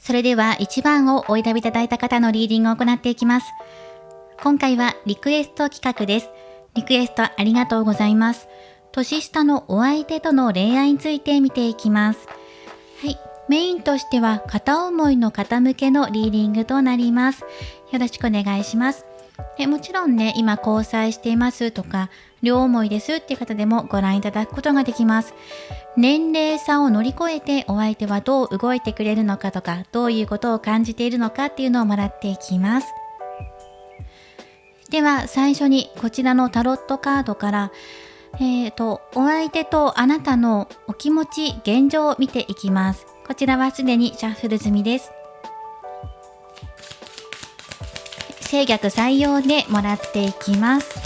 それでは1番をお選びいただいた方のリーディングを行っていきます。今回はリクエスト企画です。リクエストありがとうございます。年下のお相手との恋愛について見ていきます。はい、メインとしては片思いの方向けのリーディングとなります。よろしくお願いします。もちろんね、今交際していますとか、両思いですっていう方でもご覧いただくことができます。年齢差を乗り越えてお相手はどう動いてくれるのかとか、どういうことを感じているのかっていうのをもらっていきます。では最初にこちらのタロットカードから、お相手とあなたのお気持ち、現状を見ていきます。こちらはすでにシャッフル済みです。制逆採用でもらっていきます。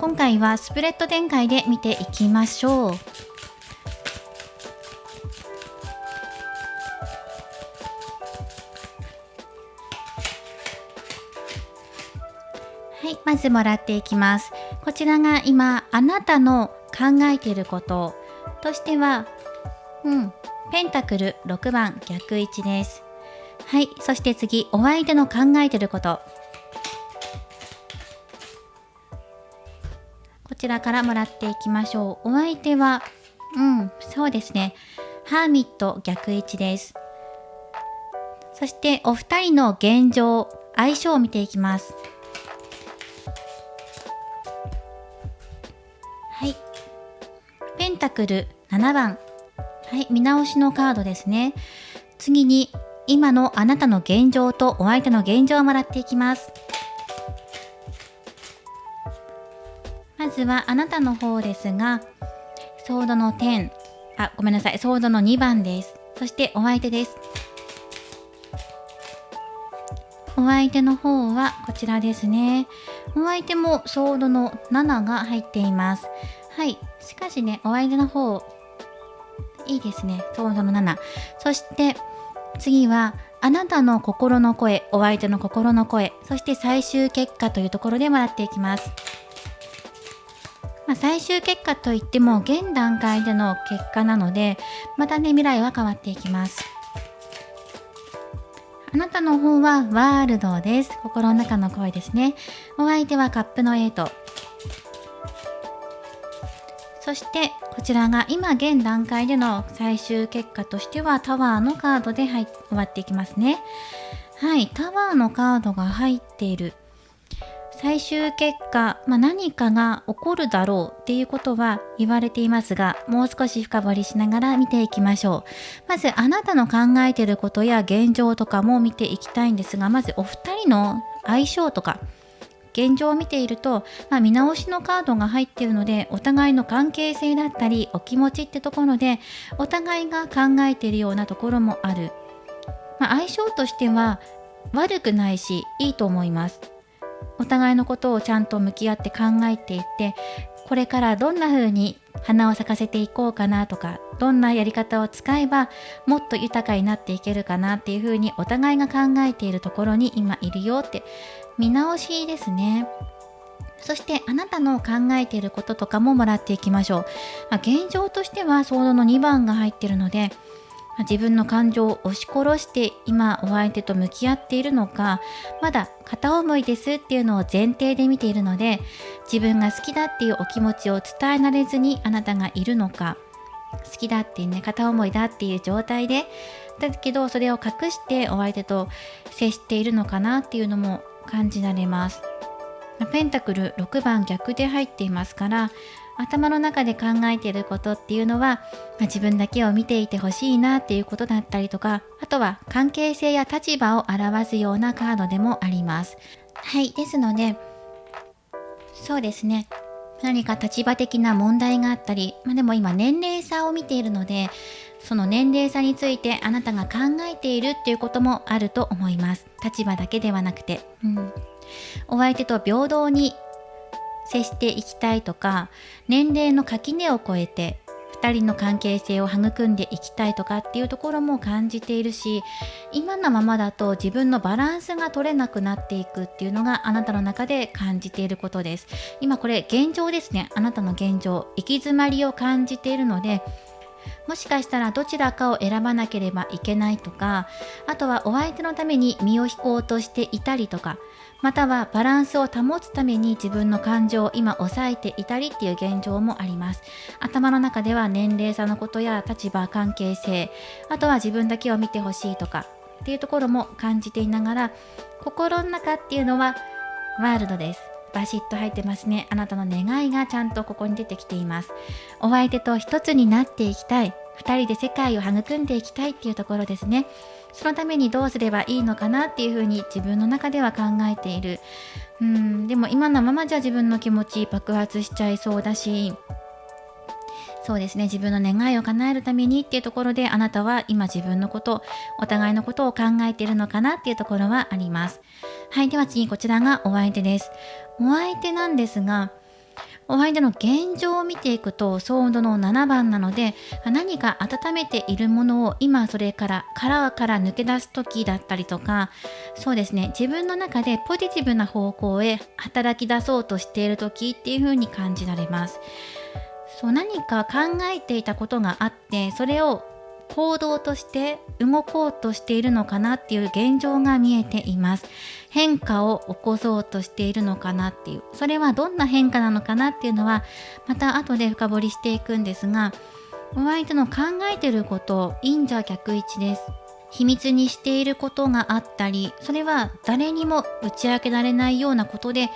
今回はスプレッド展開で見ていきましょう。はい、まずもらっていきます。こちらが今あなたの考えていることとしては、ペンタクル6番逆位置です。はい、そして次、お相手の考えていること。こちらからもらっていきましょう。お相手は、そうですね。ハーミット逆位置です。そしてお二人の現状、相性を見ていきます。はい。ペンタクル7番。はい、見直しのカードですね。次に、今のあなたの現状とお相手の現状をもらっていきます。まずはあなたの方ですが、ソードの10、ソードの2番です。そしてお相手です。お相手の方はこちらですね。お相手もソードの7が入っています。はい。しかしね、お相手の方、いいですね。ソードの7。そして次はあなたの心の声、お相手の心の声、そして最終結果というところでもらっていきます。最終結果といっても現段階での結果なので、またね、未来は変わっていきます。あなたの方はワールドです。心の中の声ですね。お相手はカップの8。そしてこちらが今現段階での最終結果としてはタワーのカードで終わっていきますね。はい、タワーのカードが入っている。最終結果、何かが起こるだろうっていうことは言われていますが、もう少し深掘りしながら見ていきましょう。まずあなたの考えていることや現状とかも見ていきたいんですが、まずお二人の相性とか現状を見ていると、見直しのカードが入っているので、お互いの関係性だったりお気持ちってところでお互いが考えているようなところもある。相性としては悪くないしいいと思います。おお互いのことをちゃんと向き合って考えていって、これからどんな風に花を咲かせていこうかなとか、どんなやり方を使えばもっと豊かになっていけるかなっていう風にお互いが考えているところに今いるよって見直しですね。そしてあなたの考えていることとかももらっていきましょう。現状としてはソードの2番が入っているので、自分の感情を押し殺して今お相手と向き合っているのか、まだ片思いですっていうのを前提で見ているので、自分が好きだっていうお気持ちを伝えられずにあなたがいるのか、好きだっていうね、片思いだっていう状態でだけどそれを隠してお相手と接しているのかなっていうのも感じられます。ペンタクル6番逆で入っていますから、頭の中で考えていることっていうのは、自分だけを見ていてほしいなっていうことだったりとか、あとは関係性や立場を表すようなカードでもあります。はい、ですので、そうですね、何か立場的な問題があったり、でも今年齢差を見ているので、その年齢差についてあなたが考えているっていうこともあると思います。立場だけではなくて、お相手と平等に接していきたいとか、年齢の垣根を越えて2人の関係性を育んでいきたいとかっていうところも感じているし、今のままだと自分のバランスが取れなくなっていくっていうのがあなたの中で感じていることです。今これ現状ですね。あなたの現状、行き詰まりを感じているので、もしかしたらどちらかを選ばなければいけないとか、あとはお相手のために身を引こうとしていたりとか、またはバランスを保つために自分の感情を今抑えていたりっていう現状もあります。頭の中では年齢差のことや立場関係性、あとは自分だけを見てほしいとかっていうところも感じていながら、心の中っていうのはワールドです。バシッと入ってますね。あなたの願いがちゃんとここに出てきています。お相手と一つになっていきたい、二人で世界を育んでいきたいっていうところですね。そのためにどうすればいいのかなっていうふうに自分の中では考えている。でも今のままじゃ自分の気持ち爆発しちゃいそうだし、そうですね、自分の願いを叶えるためにっていうところで、あなたは今自分のこと、お互いのことを考えているのかなっていうところはあります。はい、では次、こちらがお相手です。お相手なんですが、お相手の現状を見ていくとソードの7番なので、何か温めているものを今それから殻から抜け出す時だったりとか、そうですね、自分の中でポジティブな方向へ働き出そうとしている時っていう風に感じられます。そう、何か考えていたことがあって、それを行動として動こうとしているのかなっていう現状が見えています。変化を起こそうとしているのかなっていう、それはどんな変化なのかなっていうのはまた後で深掘りしていくんですが、お相手の考えていること陰者逆位置です。秘密にしていることがあったり、それは誰にも打ち明けられないようなことで、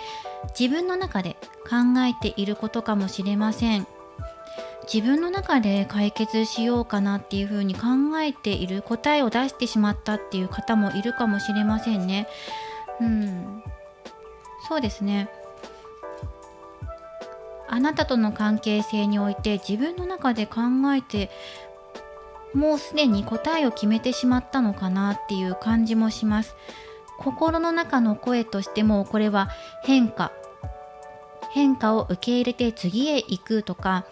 自分の中で考えていることかもしれません。自分の中で解決しようかなっていうふうに考えている、答えを出してしまったっていう方もいるかもしれませんね。そうですね。あなたとの関係性において自分の中で考えて、もうすでに答えを決めてしまったのかなっていう感じもします。心の中の声としても、これは変化を受け入れて次へ行くとか、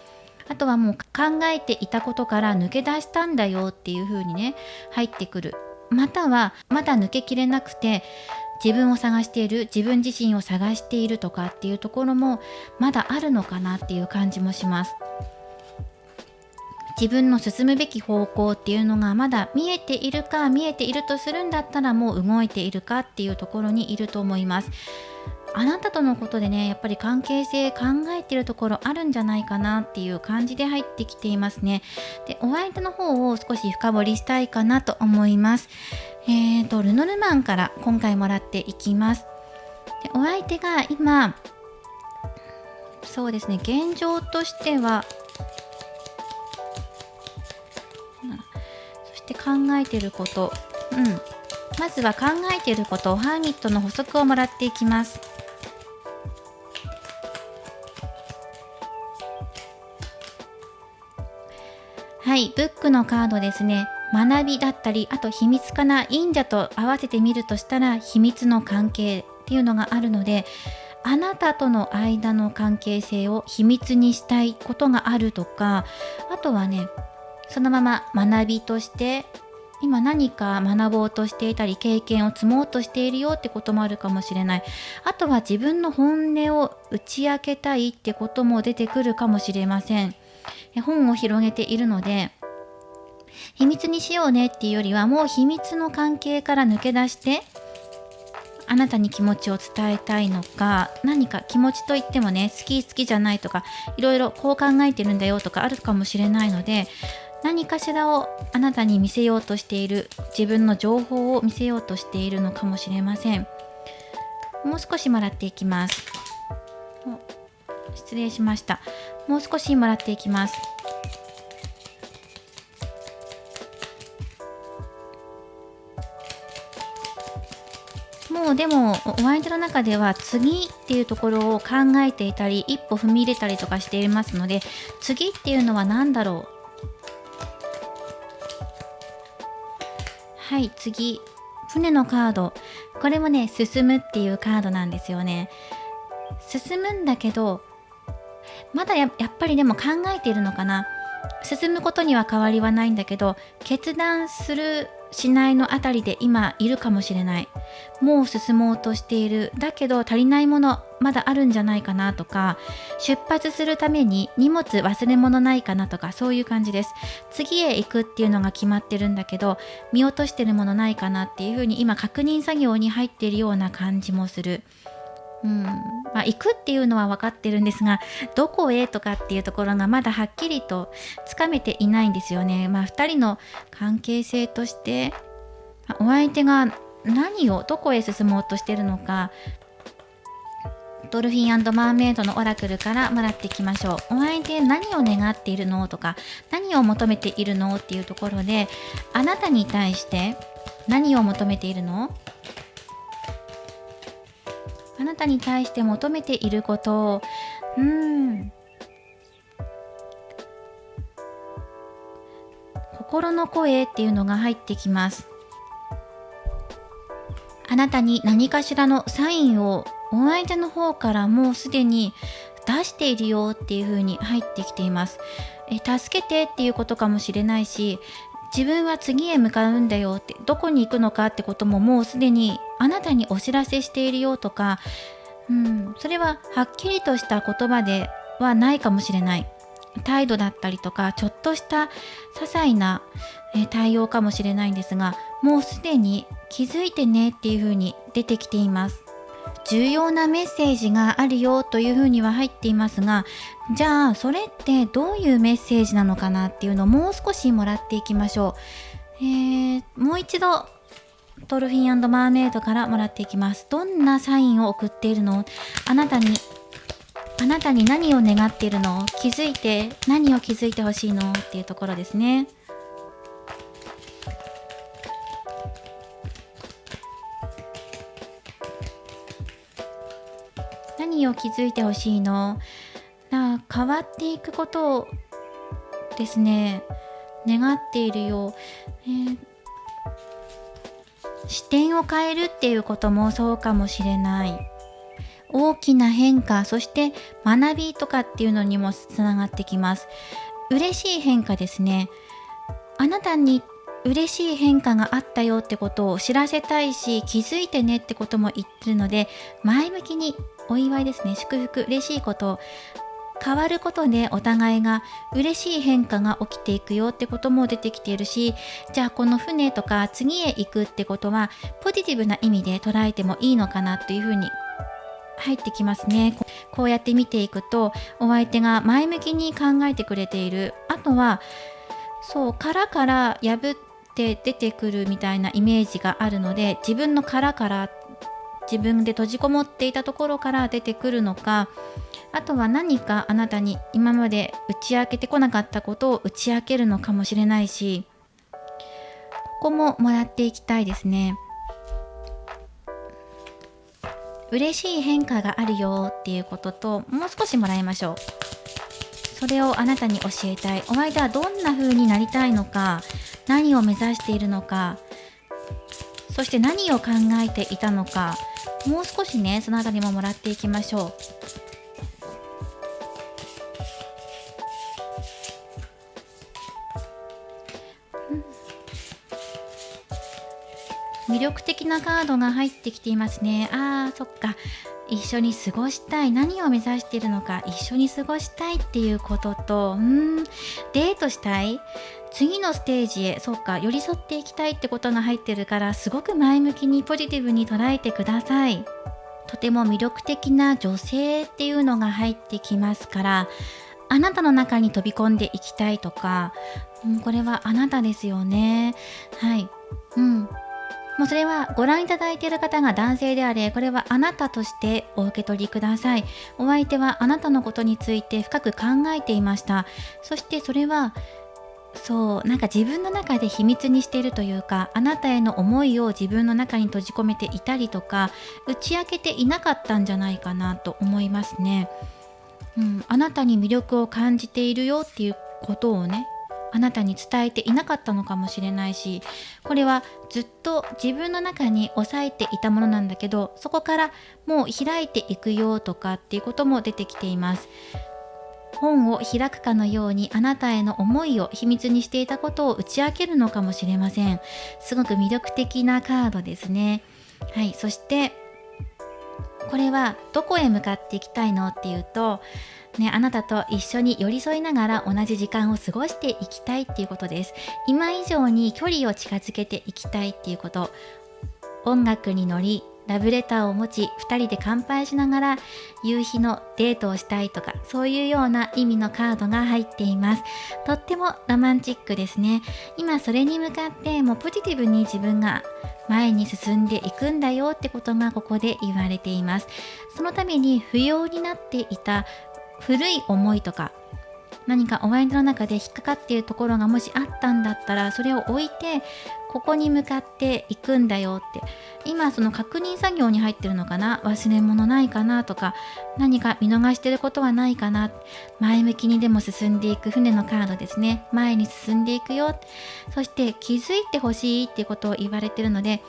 あとはもう考えていたことから抜け出したんだよっていう風にね、入ってくる。またはまだ抜けきれなくて自分を探している、自分自身を探しているとかっていうところもまだあるのかなっていう感じもします。自分の進むべき方向っていうのがまだ見えているか、見えているとするんだったらもう動いているかっていうところにいると思います。あなたとのことでね、やっぱり関係性考えているところあるんじゃないかなっていう感じで入ってきていますね。で、お相手の方を少し深掘りしたいかなと思います。ルノルマンから今回もらっていきます。で、お相手が今、そうですね、現状としては、そして考えていること、まずは考えていること、ハーミットの補足をもらっていきます。はい、ブックのカードですね。学びだったり、あと秘密かな、忍者と合わせてみるとしたら秘密の関係っていうのがあるので、あなたとの間の関係性を秘密にしたいことがあるとか、あとはね、そのまま学びとして今何か学ぼうとしていたり経験を積もうとしているよってこともあるかもしれない。あとは自分の本音を打ち明けたいってことも出てくるかもしれません。本を広げているので、秘密にしようねっていうよりは、もう秘密の関係から抜け出してあなたに気持ちを伝えたいのか、何か気持ちといってもね、好きじゃないとか、いろいろこう考えてるんだよとかあるかもしれないので、何かしらをあなたに見せようとしている、自分の情報を見せようとしているのかもしれません。もう少しもらっていきます。失礼しました。もう少しもらっていきます。もうでもお相手の中では次っていうところを考えていたり、一歩踏み入れたりとかしていますので、次っていうのは何だろう。はい、次、船のカード。これもね、進むっていうカードなんですよね。進むんだけど、まだやっぱりでも考えているのかな。進むことには変わりはないんだけど、決断するしないのあたりで今いるかもしれない。もう進もうとしている。だけど足りないものまだあるんじゃないかなとか、出発するために荷物忘れ物ないかなとか、そういう感じです。次へ行くっていうのが決まってるんだけど、見落としてるものないかなっていうふうに今確認作業に入っているような感じもする。行くっていうのは分かってるんですが、どこへとかっていうところがまだはっきりとつかめていないんですよね。2人の関係性として、お相手がどこへ進もうとしてるのか、ドルフィン&マーメイドのオラクルからもらっていきましょう。お相手何を願っているのとか、何を求めているのっていうところで、あなたに対して何を求めているの？あなたに対して求めていることを、心の声っていうのが入ってきます。あなたに何かしらのサインをお相手の方からもうすでに出しているよっていう風に入ってきています。助けてっていうことかもしれないし、自分は次へ向かうんだよって、どこに行くのかってことももうすでにあなたにお知らせしているよとか、それははっきりとした言葉ではないかもしれない。態度だったりとか、ちょっとした些細な対応かもしれないんですが、もうすでに気づいてねっていう風に出てきています。重要なメッセージがあるよという風には入っていますが、じゃあそれってどういうメッセージなのかなっていうのをもう少しもらっていきましょう。もう一度ドルフィン&マーメイドからもらっていきます。どんなサインを送っているの？あなたに何を願っているの？何を気づいてほしいのっていうところですね。何を気づいてほしいの？変わっていくことをですね、願っているよ。視点を変えるっていうこともそうかもしれない。大きな変化、そして学びとかっていうのにもつながってきます。嬉しい変化ですね。あなたに嬉しい変化があったよってことを知らせたいし、気づいてねってことも言ってるので、前向きにお祝いですね、祝福、嬉しいことを変わることでお互いが嬉しい変化が起きていくよってことも出てきているし、じゃあこの船とか次へ行くってことはポジティブな意味で捉えてもいいのかなというふうに入ってきますね。こうやって見ていくとお相手が前向きに考えてくれている。あとは殻から破って出てくるみたいなイメージがあるので、自分の殻から自分で閉じこもっていたところから出てくるのか、あとは何かあなたに今まで打ち明けてこなかったことを打ち明けるのかもしれないし、ここももらっていきたいですね。嬉しい変化があるよっていうことと、もう少しもらいましょう。それをあなたに教えたい。お相手はどんな風になりたいのか、何を目指しているのか、そして何を考えていたのか、もう少しねそのあたりももらっていきましょう。魅力的なカードが入ってきていますね。そっか、一緒に過ごしたい、何を目指しているのか、一緒に過ごしたいっていうことと、デートしたい、次のステージへ、そっか、寄り添っていきたいってことが入ってるから、すごく前向きにポジティブに捉えてください。とても魅力的な女性っていうのが入ってきますから、あなたの中に飛び込んでいきたいとか、これはあなたですよね。はい。もうそれはご覧いただいている方が男性であれ、これはあなたとしてお受け取りください。お相手はあなたのことについて深く考えていました。そしてそれはなんか自分の中で秘密にしているというか、あなたへの思いを自分の中に閉じ込めていたりとか、打ち明けていなかったんじゃないかなと思いますね。あなたに魅力を感じているよっていうことをね、あなたに伝えていなかったのかもしれないし、これはずっと自分の中に抑えていたものなんだけど、そこからもう開いていくよとかっていうことも出てきています。本を開くかのようにあなたへの思いを秘密にしていたことを打ち明けるのかもしれません。すごく魅力的なカードですね。はい、そしてこれはどこへ向かっていきたいのっていうと、あなたと一緒に寄り添いながら同じ時間を過ごしていきたいっていうことです。今以上に距離を近づけていきたいっていうこと。音楽に乗り、ラブレターを持ち、2人で乾杯しながら夕日のデートをしたいとか、そういうような意味のカードが入っています。とってもロマンチックですね。今それに向かってもうポジティブに自分が前に進んでいくんだよってことがここで言われています。そのために不要になっていた古い思いとか、何かお相手の中で引っかかっているところがもしあったんだったら、それを置いてここに向かっていくんだよって、今その確認作業に入ってるのかな、忘れ物ないかなとか、何か見逃してることはないかな、前向きにでも進んでいく船のカードですね。前に進んでいくよ、そして気づいてほしいっていうことを言われてるので、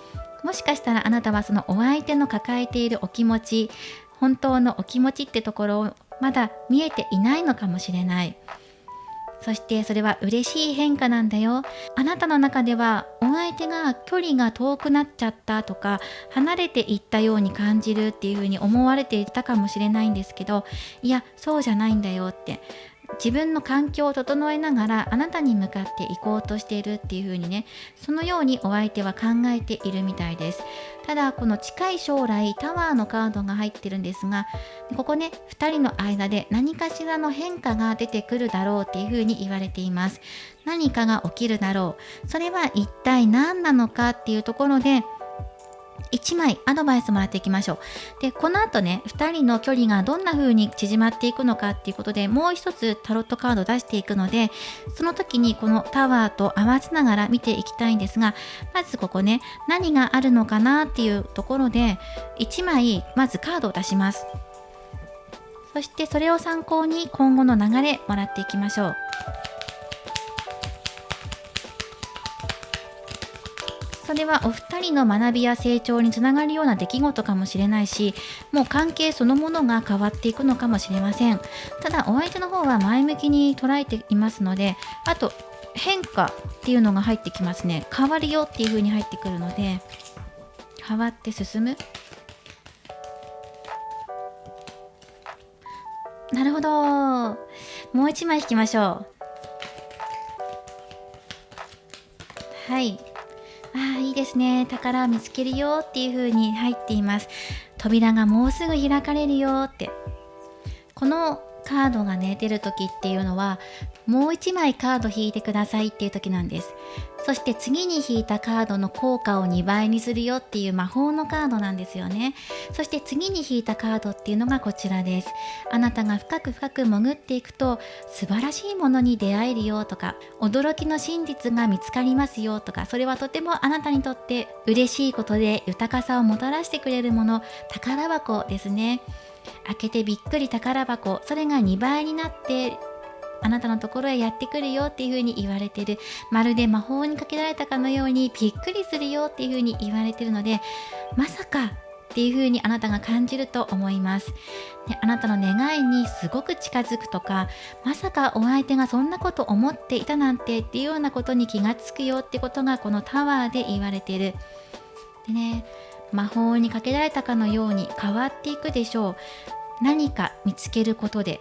もしかしたらあなたはそのお相手の抱えているお気持ち、本当のお気持ちってところをまだ見えていないのかもしれない。そしてそれは嬉しい変化なんだよ。あなたの中ではお相手が距離が遠くなっちゃったとか、離れていったように感じるっていうふうに思われていたかもしれないんですけど、いやそうじゃないんだよって、自分の環境を整えながらあなたに向かって行こうとしているっていう風にね、そのようにお相手は考えているみたいです。ただこの近い将来タワーのカードが入ってるんですが、ここね2人の間で何かしらの変化が出てくるだろうっていう風に言われています。何かが起きるだろう、それは一体何なのかっていうところで1枚アドバイスもらっていきましょう。で、この後ね、2人の距離がどんな風に縮まっていくのかっていうことで、もう一つタロットカードを出していくので、その時にこのタワーと合わせながら見ていきたいんですが、まずここね、何があるのかなっていうところで、1枚まずカードを出します。そしてそれを参考に今後の流れもらっていきましょう。それはお二人の学びや成長につながるような出来事かもしれないし、もう関係そのものが変わっていくのかもしれません。ただお相手の方は前向きに捉えていますので、あと変化っていうのが入ってきますね。変わるよっていう風に入ってくるので、変わって進む。なるほど。もう一枚引きましょう。はい。いいですね。宝を見つけるよっていう風に入っています。扉がもうすぐ開かれるよって。このカードがね出る時っていうのは、もう1枚カード引いてくださいっていう時なんです。そして次に引いたカードの効果を2倍にするよっていう魔法のカードなんですよね。そして次に引いたカードっていうのがこちらです。あなたが深く深く潜っていくと素晴らしいものに出会えるよとか、驚きの真実が見つかりますよとか、それはとてもあなたにとって嬉しいことで豊かさをもたらしてくれるもの、宝箱ですね。開けてびっくり宝箱、それが2倍になってあなたのところへやってくるよっていう風に言われてる。まるで魔法にかけられたかのようにびっくりするよっていう風に言われてるので、まさかっっていう風にあなたが感じると思います。で、あなたの願いにすごく近づくとか、まさかお相手がそんなこと思っていたなんてっていうようなことに気がつくよってことがこのタワーで言われている。でね、魔法にかけられたかのように変わっていくでしょう。何か見つけることで。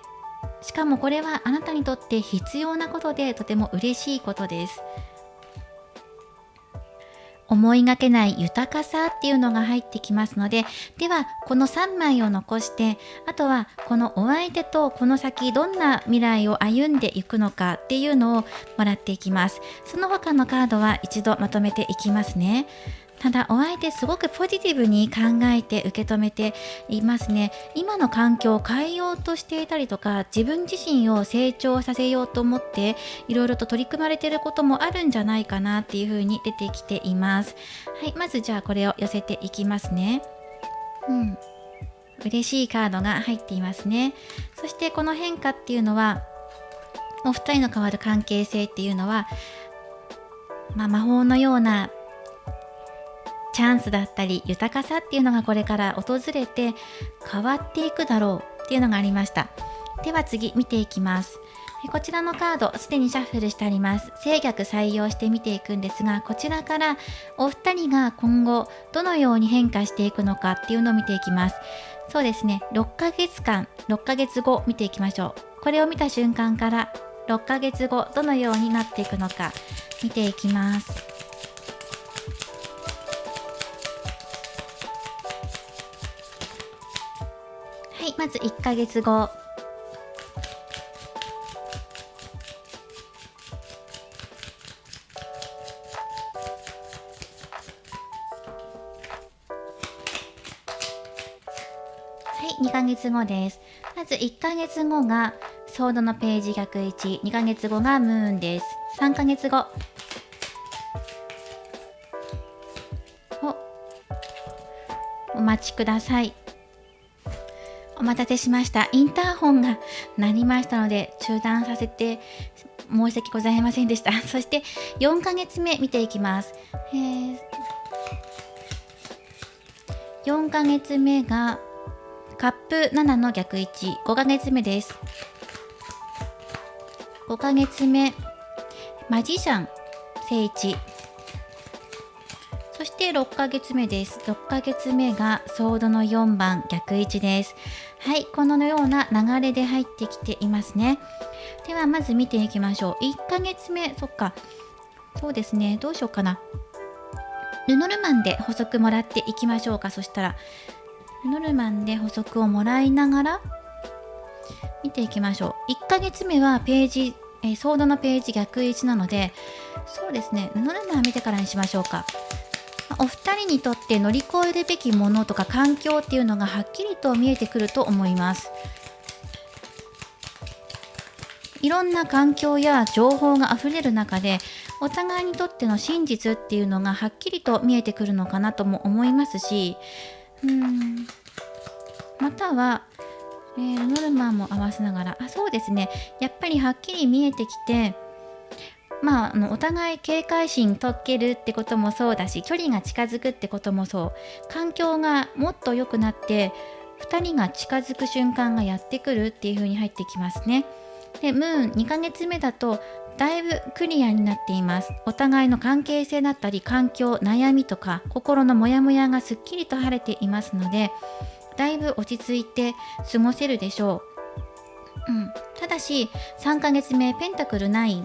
しかもこれはあなたにとって必要なことでとても嬉しいことです。思いがけない豊かさっていうのが入ってきますので、ではこの3枚を残して、あとはこのお相手とこの先どんな未来を歩んでいくのかっていうのをもらっていきます。その他のカードは一度まとめていきますね。ただお相手すごくポジティブに考えて受け止めていますね。今の環境を変えようとしていたりとか、自分自身を成長させようと思っていろいろと取り組まれていることもあるんじゃないかなっていう風に出てきています。はい、まずじゃあこれを寄せていきますね。嬉しいカードが入っていますね。そしてこの変化っていうのは、お二人の変わる関係性っていうのは、魔法のようなチャンスだったり豊かさっていうのがこれから訪れて変わっていくだろうっていうのがありました。では次見ていきます。こちらのカードすでにシャッフルしてあります。制逆採用して見ていくんですが、こちらからお二人が今後どのように変化していくのかっていうのを見ていきます。そうですね、6ヶ月間6ヶ月後見ていきましょう。これを見た瞬間から6ヶ月後どのようになっていくのか見ていきます。はい、まず1ヶ月後。はい、2ヶ月後です。まず1ヶ月後がソードのページ逆位置、2ヶ月後がムーンです。3ヶ月後。お待ちください。お待たせしました。インターホンが鳴りましたので中断させて申し訳ございませんでした。そして4ヶ月目見ていきます。4ヶ月目がカップ7の逆位置、5ヶ月目です。5ヶ月目マジシャン正位置、そして6ヶ月目です。6ヶ月目がソードの4番逆位置です。はい、このような流れで入ってきていますね。ではまず見ていきましょう。1ヶ月目、そうですね、どうしようかな。ルノルマンで補足もらっていきましょうか。そしたらルノルマンで補足をもらいながら見ていきましょう。1ヶ月目はページ、ソードのページ逆位置なので、そうですね、ルノルマン見てからにしましょうか。お二人にとって乗り越えるべきものとか環境っていうのがはっきりと見えてくると思います。いろんな環境や情報があふれる中で、お互いにとっての真実っていうのがはっきりと見えてくるのかなとも思いますし、または、ルノルマンも合わせながら、そうですね、やっぱりはっきり見えてきて、お互い警戒心解けるってこともそうだし、距離が近づくってこともそう、環境がもっと良くなって2人が近づく瞬間がやってくるっていう風に入ってきますね。で、ムーン2ヶ月目だとだいぶクリアになっています。お互いの関係性だったり環境、悩みとか心のモヤモヤがすっきりと晴れていますので、だいぶ落ち着いて過ごせるでしょう。ただし3ヶ月目ペンタクル9、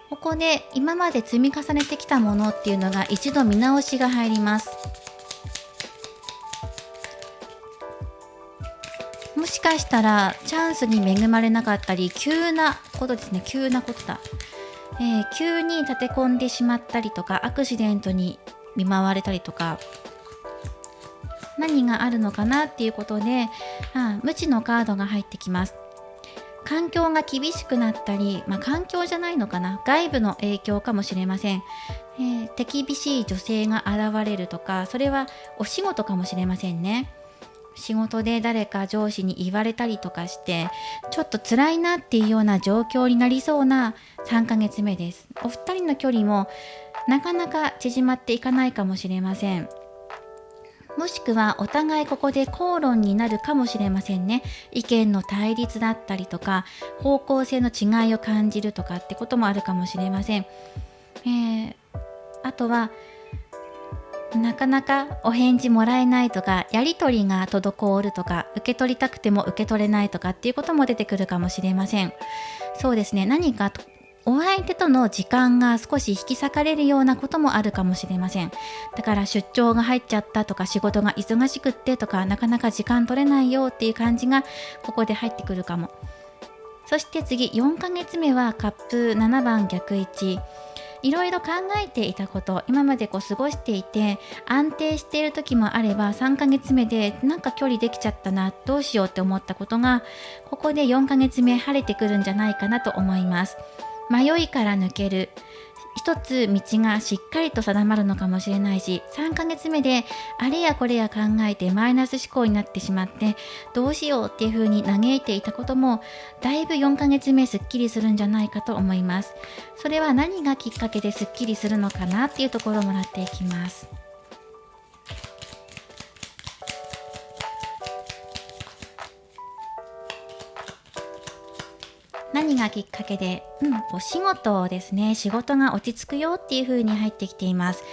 ここで今まで積み重ねてきたものっていうのが一度見直しが入ります。もしかしたらチャンスに恵まれなかったり、急なことですね、急なことだ、急に立て込んでしまったりとか、アクシデントに見舞われたりとか、何があるのかなっていうことで、無知のカードが入ってきます。環境が厳しくなったり、環境じゃないのかな、外部の影響かもしれません。手厳しい女性が現れるとか、それはお仕事かもしれませんね。仕事で誰か上司に言われたりとかして、ちょっと辛いなっていうような状況になりそうな3ヶ月目です。お二人の距離もなかなか縮まっていかないかもしれません。もしくはお互いここで口論になるかもしれませんね。意見の対立だったりとか、方向性の違いを感じるとかってこともあるかもしれません。あとはなかなかお返事もらえないとか、やり取りが滞るとか、受け取りたくても受け取れないとかっていうことも出てくるかもしれません。そうですね、何かお相手との時間が少し引き裂かれるようなこともあるかもしれません。だから出張が入っちゃったとか、仕事が忙しくってとか、なかなか時間取れないよっていう感じがここで入ってくるかも。そして次、4ヶ月目はカップ7番逆位置。いろいろ考えていたこと、今まで過ごしていて安定している時もあれば、3ヶ月目でなんか距離できちゃったな、どうしようって思ったことが、ここで4ヶ月目晴れてくるんじゃないかなと思います。迷いから抜ける、一つ道がしっかりと定まるのかもしれないし、3ヶ月目であれやこれや考えてマイナス思考になってしまって、どうしようっていう風に嘆いていたことも、だいぶ4ヶ月目すっきりするんじゃないかと思います。それは何がきっかけですっきりするのかなっていうところをもらっていきます。何がきっかけで、お仕事ですね。仕事が落ち着くよっていう風に入ってきています。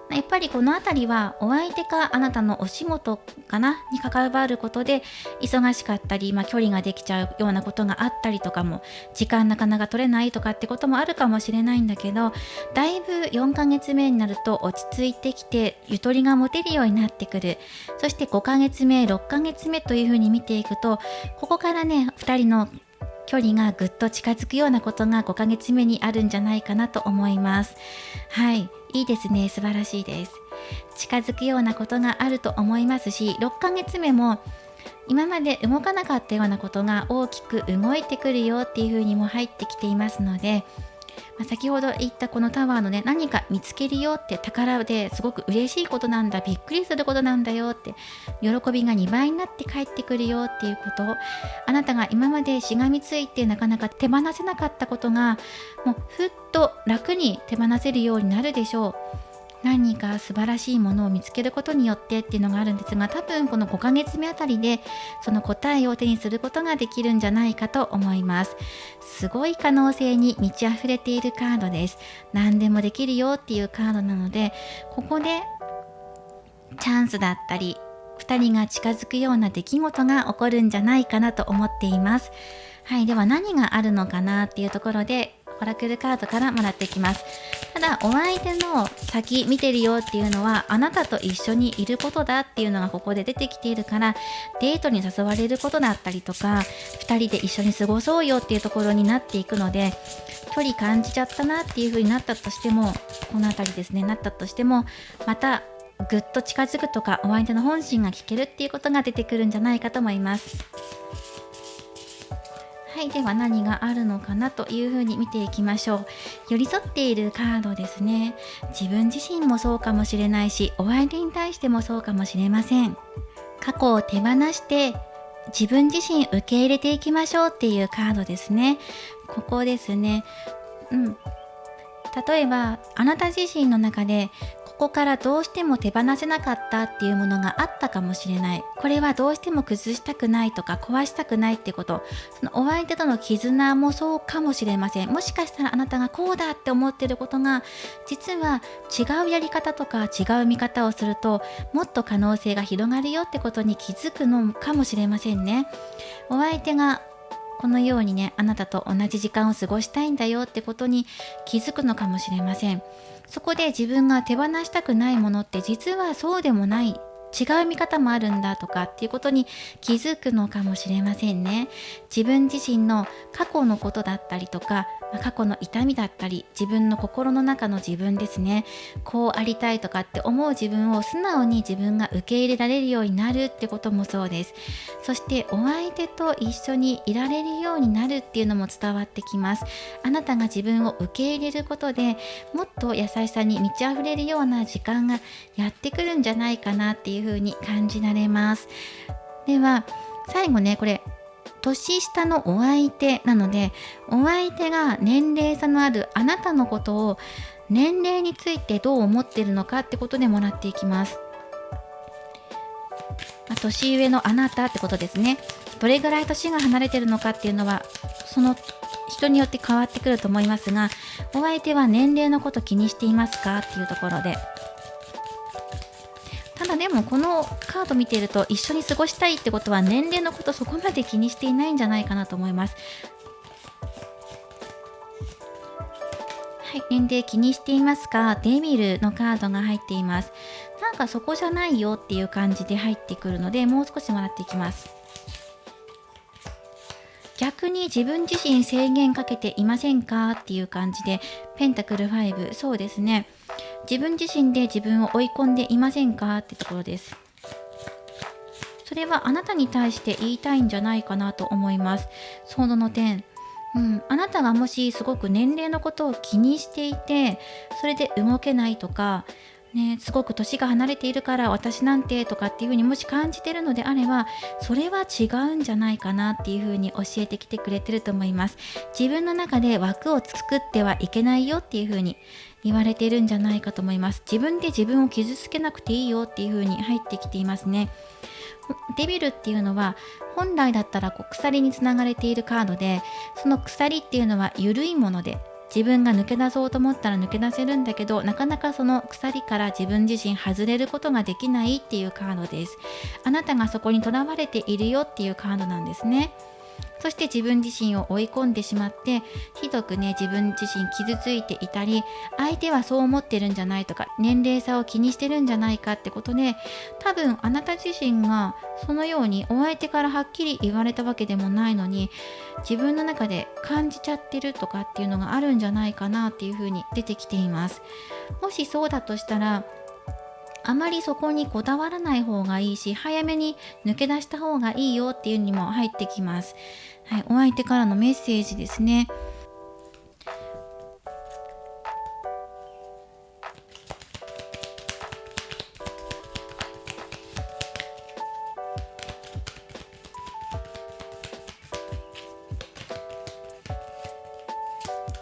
やっぱりこのあたりはお相手かあなたのお仕事かなに関わることで忙しかったり、距離ができちゃうようなことがあったりとかも、時間なかなか取れないとかってこともあるかもしれないんだけど、だいぶ4ヶ月目になると落ち着いてきて、ゆとりが持てるようになってくる。そして5ヶ月目、6ヶ月目という風に見ていくと、ここからね、2人の距離がぐっと近づくようなことが5ヶ月目にあるんじゃないかなと思います。はい、いいですね。素晴らしいです。近づくようなことがあると思いますし、6ヶ月目も今まで動かなかったようなことが大きく動いてくるよっていう風にも入ってきていますので、先ほど言ったこのタワーのね、何か見つけるよって、宝ですごく嬉しいことなんだ、びっくりすることなんだよって、喜びが2倍になって帰ってくるよっていうこと、あなたが今までしがみついてなかなか手放せなかったことが、もうふっと楽に手放せるようになるでしょう。何か素晴らしいものを見つけることによってっていうのがあるんですが、多分この5ヶ月目あたりでその答えを手にすることができるんじゃないかと思います。すごい可能性に満ち溢れているカードです。何でもできるよっていうカードなので、ここでチャンスだったり2人が近づくような出来事が起こるんじゃないかなと思っています。はい、では何があるのかなっていうところでオラクルカードからもらっていきます。ただお相手の先見てるよっていうのは、あなたと一緒にいることだっていうのがここで出てきているから、デートに誘われることだったりとか、2人で一緒に過ごそうよっていうところになっていくので、距離感じちゃったなっていう風になったとしても、この辺りですね、なったとしても、またぐっと近づくとか、お相手の本心が聞けるっていうことが出てくるんじゃないかと思います。はい、では何があるのかなというふうに見ていきましょう。寄り添っているカードですね。自分自身もそうかもしれないし、お相手に対してもそうかもしれません。過去を手放して自分自身受け入れていきましょうっていうカードですね。ここですね。例えばあなた自身の中でここからどうしても手放せなかったっていうものがあったかもしれない。これはどうしても崩したくないとか壊したくないってこと、そのお相手との絆もそうかもしれません。もしかしたらあなたがこうだって思ってることが、実は違うやり方とか違う見方をするともっと可能性が広がるよってことに気づくのかもしれませんね。お相手がこのようにね、あなたと同じ時間を過ごしたいんだよってことに気づくのかもしれません。そこで自分が手放したくないものって実はそうでもない、違う見方もあるんだとかっていうことに気づくのかもしれませんね。自分自身の過去のことだったりとか、過去の痛みだったり、自分の心の中の自分ですね、こうありたいとかって思う自分を素直に自分が受け入れられるようになるってこともそうです。そしてお相手と一緒にいられるようになるっていうのも伝わってきます。あなたが自分を受け入れることで、もっと優しさに満ち溢れるような時間がやってくるんじゃないかなっていう風に感じられます。では最後ね、これ年下のお相手なので、お相手が年齢差のあるあなたのことを、年齢についてどう思っているのかってことでもらっていきます。年上のあなたってことですね。どれぐらい年が離れてるのかっていうのはその人によって変わってくると思いますが、お相手は年齢のこと気にしていますかっていうところで、ただでもこのカード見ていると、一緒に過ごしたいってことは年齢のことそこまで気にしていないんじゃないかなと思います。はい、年齢気にしていますか？デビルのカードが入っています。なんかそこじゃないよっていう感じで入ってくるので、もう少しもらっていきます。逆に自分自身制限かけていませんかっていう感じで、ペンタクル5、そうですね。自分自身で自分を追い込んでいませんかってところです。それはあなたに対して言いたいんじゃないかなと思います。その点。あなたがもしすごく年齢のことを気にしていて、それで動けないとか、ね、すごく年が離れているから私なんてとかっていう風にもし感じてるのであれば、それは違うんじゃないかなっていう風に教えてきてくれてると思います。自分の中で枠を作ってはいけないよっていう風に言われているんじゃないかと思います。自分で自分を傷つけなくていいよっていう風に入ってきていますね。デビルっていうのは本来だったら鎖につながれているカードで、その鎖っていうのは緩いもので、自分が抜け出そうと思ったら抜け出せるんだけど、なかなかその鎖から自分自身外れることができないっていうカードです。あなたがそこにとらわれているよっていうカードなんですね。そして自分自身を追い込んでしまって、ひどくね自分自身傷ついていたり、相手はそう思ってるんじゃないとか、年齢差を気にしてるんじゃないかってことで、多分あなた自身がそのようにお相手からはっきり言われたわけでもないのに、自分の中で感じちゃってるとかっていうのがあるんじゃないかなっていうふうに出てきています。もしそうだとしたら、あまりそこにこだわらない方がいいし、早めに抜け出した方がいいよっていうにも入ってきます。はい、お相手からのメッセージですね。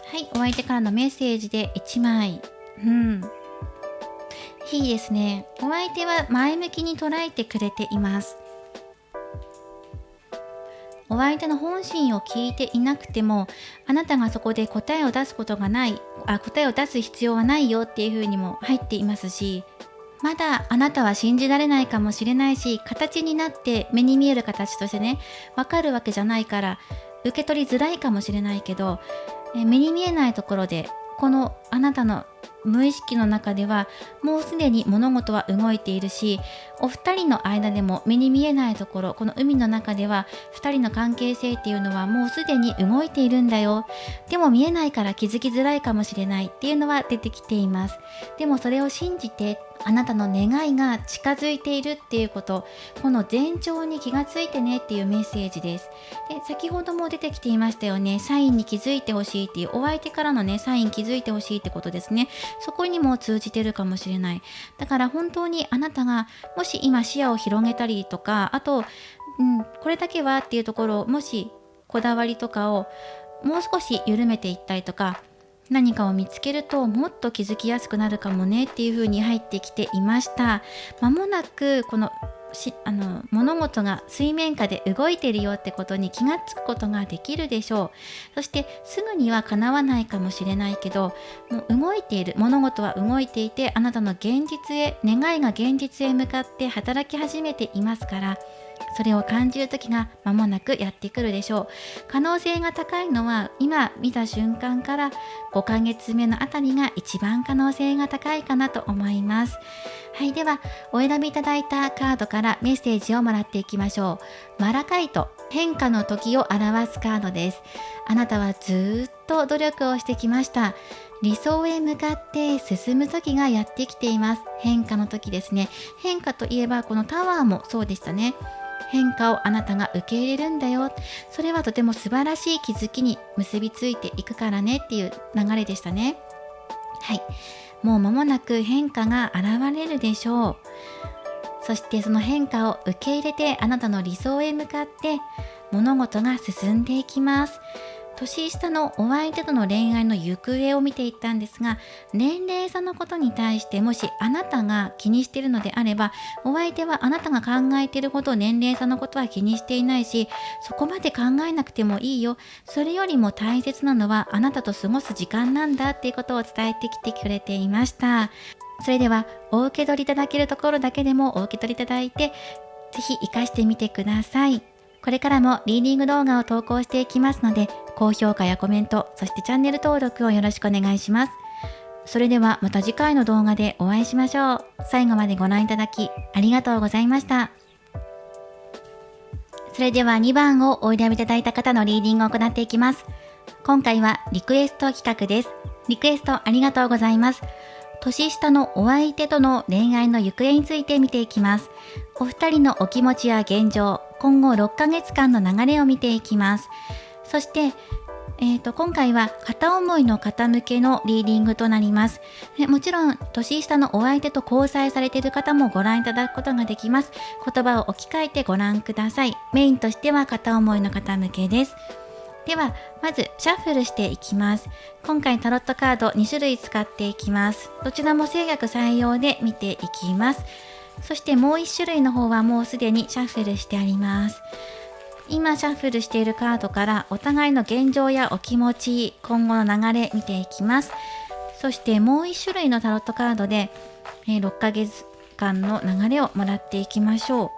はい、お相手からのメッセージで1枚。いいですね。お相手は前向きに捉えてくれています。お相手の本心を聞いていなくても、あなたがそこで答えを出すことがない、答えを出す必要はないよっていう風にも入っていますし、まだあなたは信じられないかもしれないし、形になって目に見える形としてね、わかるわけじゃないから受け取りづらいかもしれないけど、目に見えないところでこのあなたの無意識の中ではもうすでに物事は動いているし、お二人の間でも目に見えないところ、この海の中では二人の関係性っていうのはもうすでに動いているんだよ。でも見えないから気づきづらいかもしれないっていうのは出てきています。でもそれを信じて、あなたの願いが近づいているっていうこと、この前兆に気がついてねっていうメッセージです。で、先ほども出てきていましたよね。サインに気づいてほしいっていう、お相手からのねサイン気づいてほしいってことですね。そこにも通じてるかもしれない。だから本当にあなたがもし今視野を広げたりとか、あと、これだけはっていうところを、もしこだわりとかをもう少し緩めていったりとか、何かを見つけるともっと気づきやすくなるかもねっていう風に入ってきていました。まもなくこの物事が水面下で動いているよってことに気がつくことができるでしょう。そしてすぐには叶わないかもしれないけど、もう動いている、物事は動いていて、あなたの現実へ、願いが現実へ向かって働き始めていますから、それを感じる時が間もなくやってくるでしょう。可能性が高いのは、今見た瞬間から5ヶ月目のあたりが一番可能性が高いかなと思います。はい、ではお選びいただいたカードからメッセージをもらっていきましょう。マラカイト、変化の時を表すカードです。あなたはずっと努力をしてきました。理想へ向かって進む時がやってきています。変化の時ですね。変化といえばこのタワーもそうでしたね。変化をあなたが受け入れるんだよ。それはとても素晴らしい気づきに結びついていくからねっていう流れでしたね。はい。もう間もなく変化が現れるでしょう。そしてその変化を受け入れて、あなたの理想へ向かって物事が進んでいきます。年下のお相手との恋愛の行方を見ていったんですが、年齢差のことに対してもしあなたが気にしているのであれば、お相手はあなたが考えていること、年齢差のことは気にしていないし、そこまで考えなくてもいいよ。それよりも大切なのはあなたと過ごす時間なんだっていうことを伝えてきてくれていました。それではお受け取りいただけるところだけでもお受け取りいただいて、ぜひ活かしてみてください。これからもリーディング動画を投稿していきますので、高評価やコメント、そしてチャンネル登録をよろしくお願いします。それではまた次回の動画でお会いしましょう。最後までご覧いただきありがとうございました。それでは2番をお選びいただいた方のリーディングを行っていきます。今回はリクエスト企画です。リクエストありがとうございます。年下のお相手との恋愛の行方について見ていきます。お二人のお気持ちや現状、今後6ヶ月間の流れを見ていきます。そして、今回は片思いの方向けのリーディングとなります。もちろん、年下のお相手と交際されている方もご覧いただくことができます。言葉を置き換えてご覧ください。メインとしては片思いの方向けです。では、まずシャッフルしていきます。今回タロットカード2種類使っていきます。どちらも制約採用で見ていきます。そしてもう1種類の方はもうすでにシャッフルしてあります。今シャッフルしているカードからお互いの現状やお気持ち、今後の流れ見ていきます。そしてもう1種類のタロットカードで、6ヶ月間の流れをもらっていきましょう。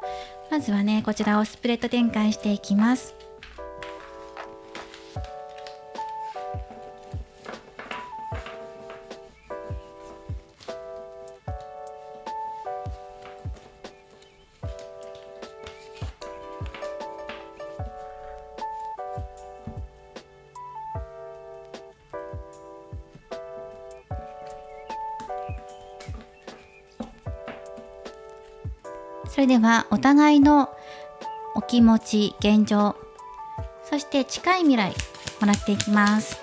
まずはね、こちらをスプレッド展開していきます。それではお互いのお気持ち、現状、そして近い未来もらっていきます。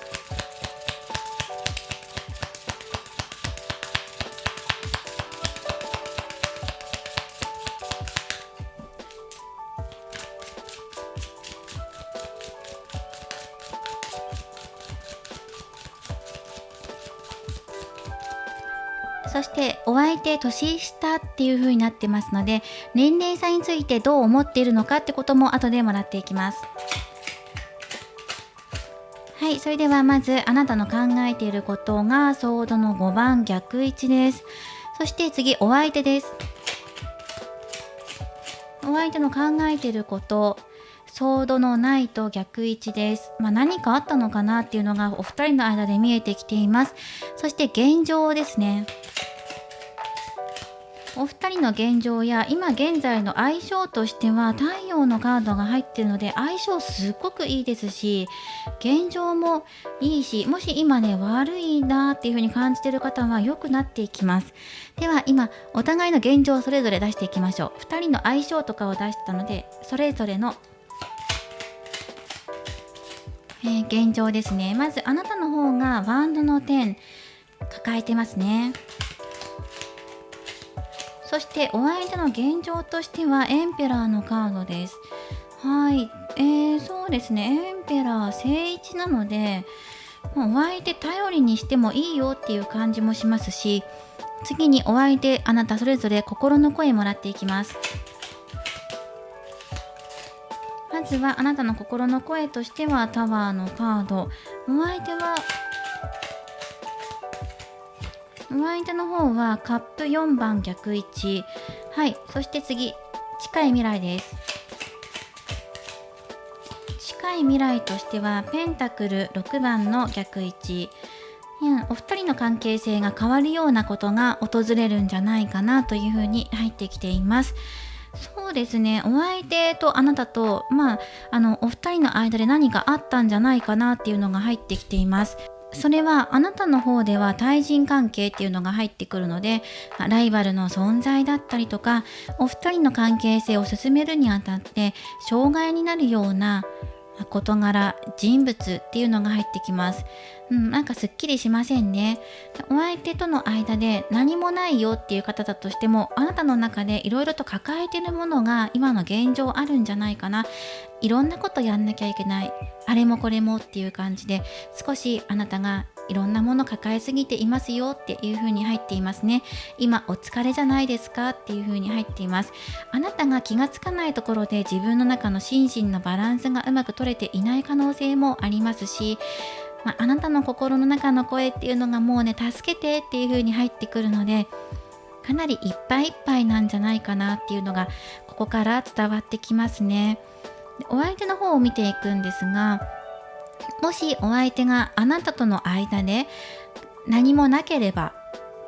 そしてお相手年下っていう風になってますので、年齢差についてどう思っているのかってことも後でもらっていきます。はい、それではまずあなたの考えていることがソードの5番逆位置です。そして次お相手です。お相手の考えていること、ソードのないと逆位置です。何かあったのかなっていうのがお二人の間で見えてきています。そして現状ですね。お二人の現状や今現在の相性としては太陽のカードが入っているので相性すっごくいいですし、現状もいいし、もし今ね悪いなっていう風に感じている方は良くなっていきます。では今お互いの現状をそれぞれ出していきましょう。二人の相性とかを出したのでそれぞれの現状ですね。まずあなたの方がワンドの10抱えてますね。そしてお相手の現状としてはエンペラーのカードです。はい、そうですね、エンペラー正位置なので、お相手頼りにしてもいいよっていう感じもしますし、次にお相手あなたそれぞれ心の声もらっていきます。まずはあなたの心の声としてはタワーのカード、お相手の方はカップ4番逆位置。はい、そして次近い未来です。近い未来としてはペンタクル6番の逆位置。お二人の関係性が変わるようなことが訪れるんじゃないかなというふうに入ってきています。そうですね、お相手とあなたとお二人の間で何かあったんじゃないかなっていうのが入ってきています。それはあなたの方では対人関係っていうのが入ってくるので、ライバルの存在だったりとか、お二人の関係性を進めるにあたって障害になるような事柄、人物っていうのが入ってきます。なんかすっきりしませんね。お相手との間で何もないよっていう方だとしても、あなたの中でいろいろと抱えてるものが今の現状あるんじゃないかな。いろんなことやんなきゃいけない。あれもこれもっていう感じで、少しあなたがいろんなもの抱えすぎていますよっていう風に入っていますね。今お疲れじゃないですかっていう風に入っています。あなたが気がつかないところで自分の中の心身のバランスがうまく取れていない可能性もありますし、あなたの心の中の声っていうのがもうね、助けてっていう風に入ってくるので、かなりいっぱいいっぱいなんじゃないかなっていうのがここから伝わってきますね。で、お相手の方を見ていくんですが、もしお相手があなたとの間で何もなければ、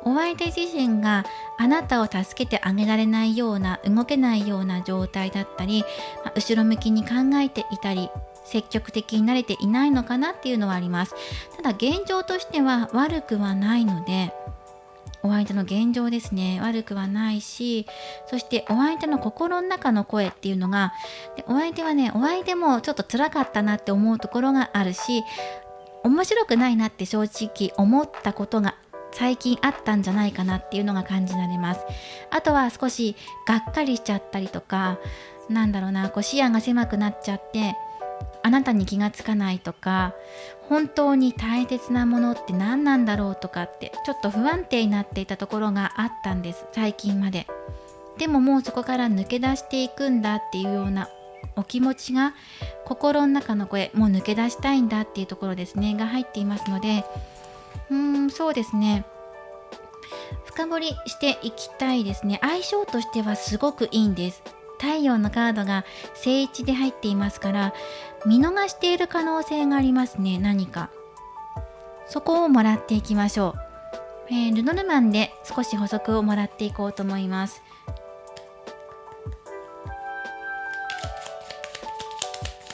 お相手自身があなたを助けてあげられないような、動けないような状態だったり、後ろ向きに考えていたり、積極的になれていないのかなっていうのはあります。ただ現状としては悪くはないので、お相手の現状ですね、悪くはないし、そしてお相手の心の中の声っていうのが、でお相手はね、お相手もちょっと辛かったなって思うところがあるし、面白くないなって正直思ったことが最近あったんじゃないかなっていうのが感じられます。あとは少しがっかりしちゃったりとか、視野が狭くなっちゃって、あなたに気がつかないとか、本当に大切なものって何なんだろうとかってちょっと不安定になっていたところがあったんです、最近まで。でももうそこから抜け出していくんだっていうようなお気持ちが、心の中の声、もう抜け出したいんだっていうところですねが入っていますので、そうですね、深掘りしていきたいですね。相性としてはすごくいいんです。太陽のカードが正位置で入っていますから、見逃している可能性がありますね。何かそこをもらっていきましょう。ルノルマンで少し補足をもらっていこうと思います。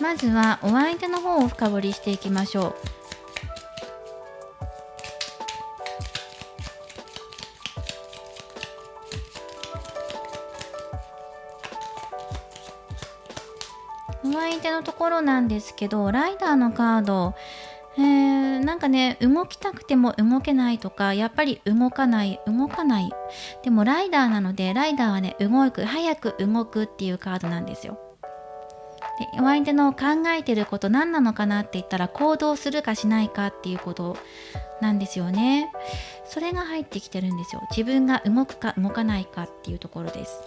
まずはお相手の方を深掘りしていきましょう。お相手のところなんですけど、ライダーのカード、なんかね、動きたくても動けないとか、やっぱり動かない。でもライダーなので、ライダーはね、早く動くっていうカードなんですよ。で、お相手の考えてること何なのかなって言ったら、行動するかしないかっていうことなんですよね。それが入ってきてるんですよ。自分が動くか動かないかっていうところです。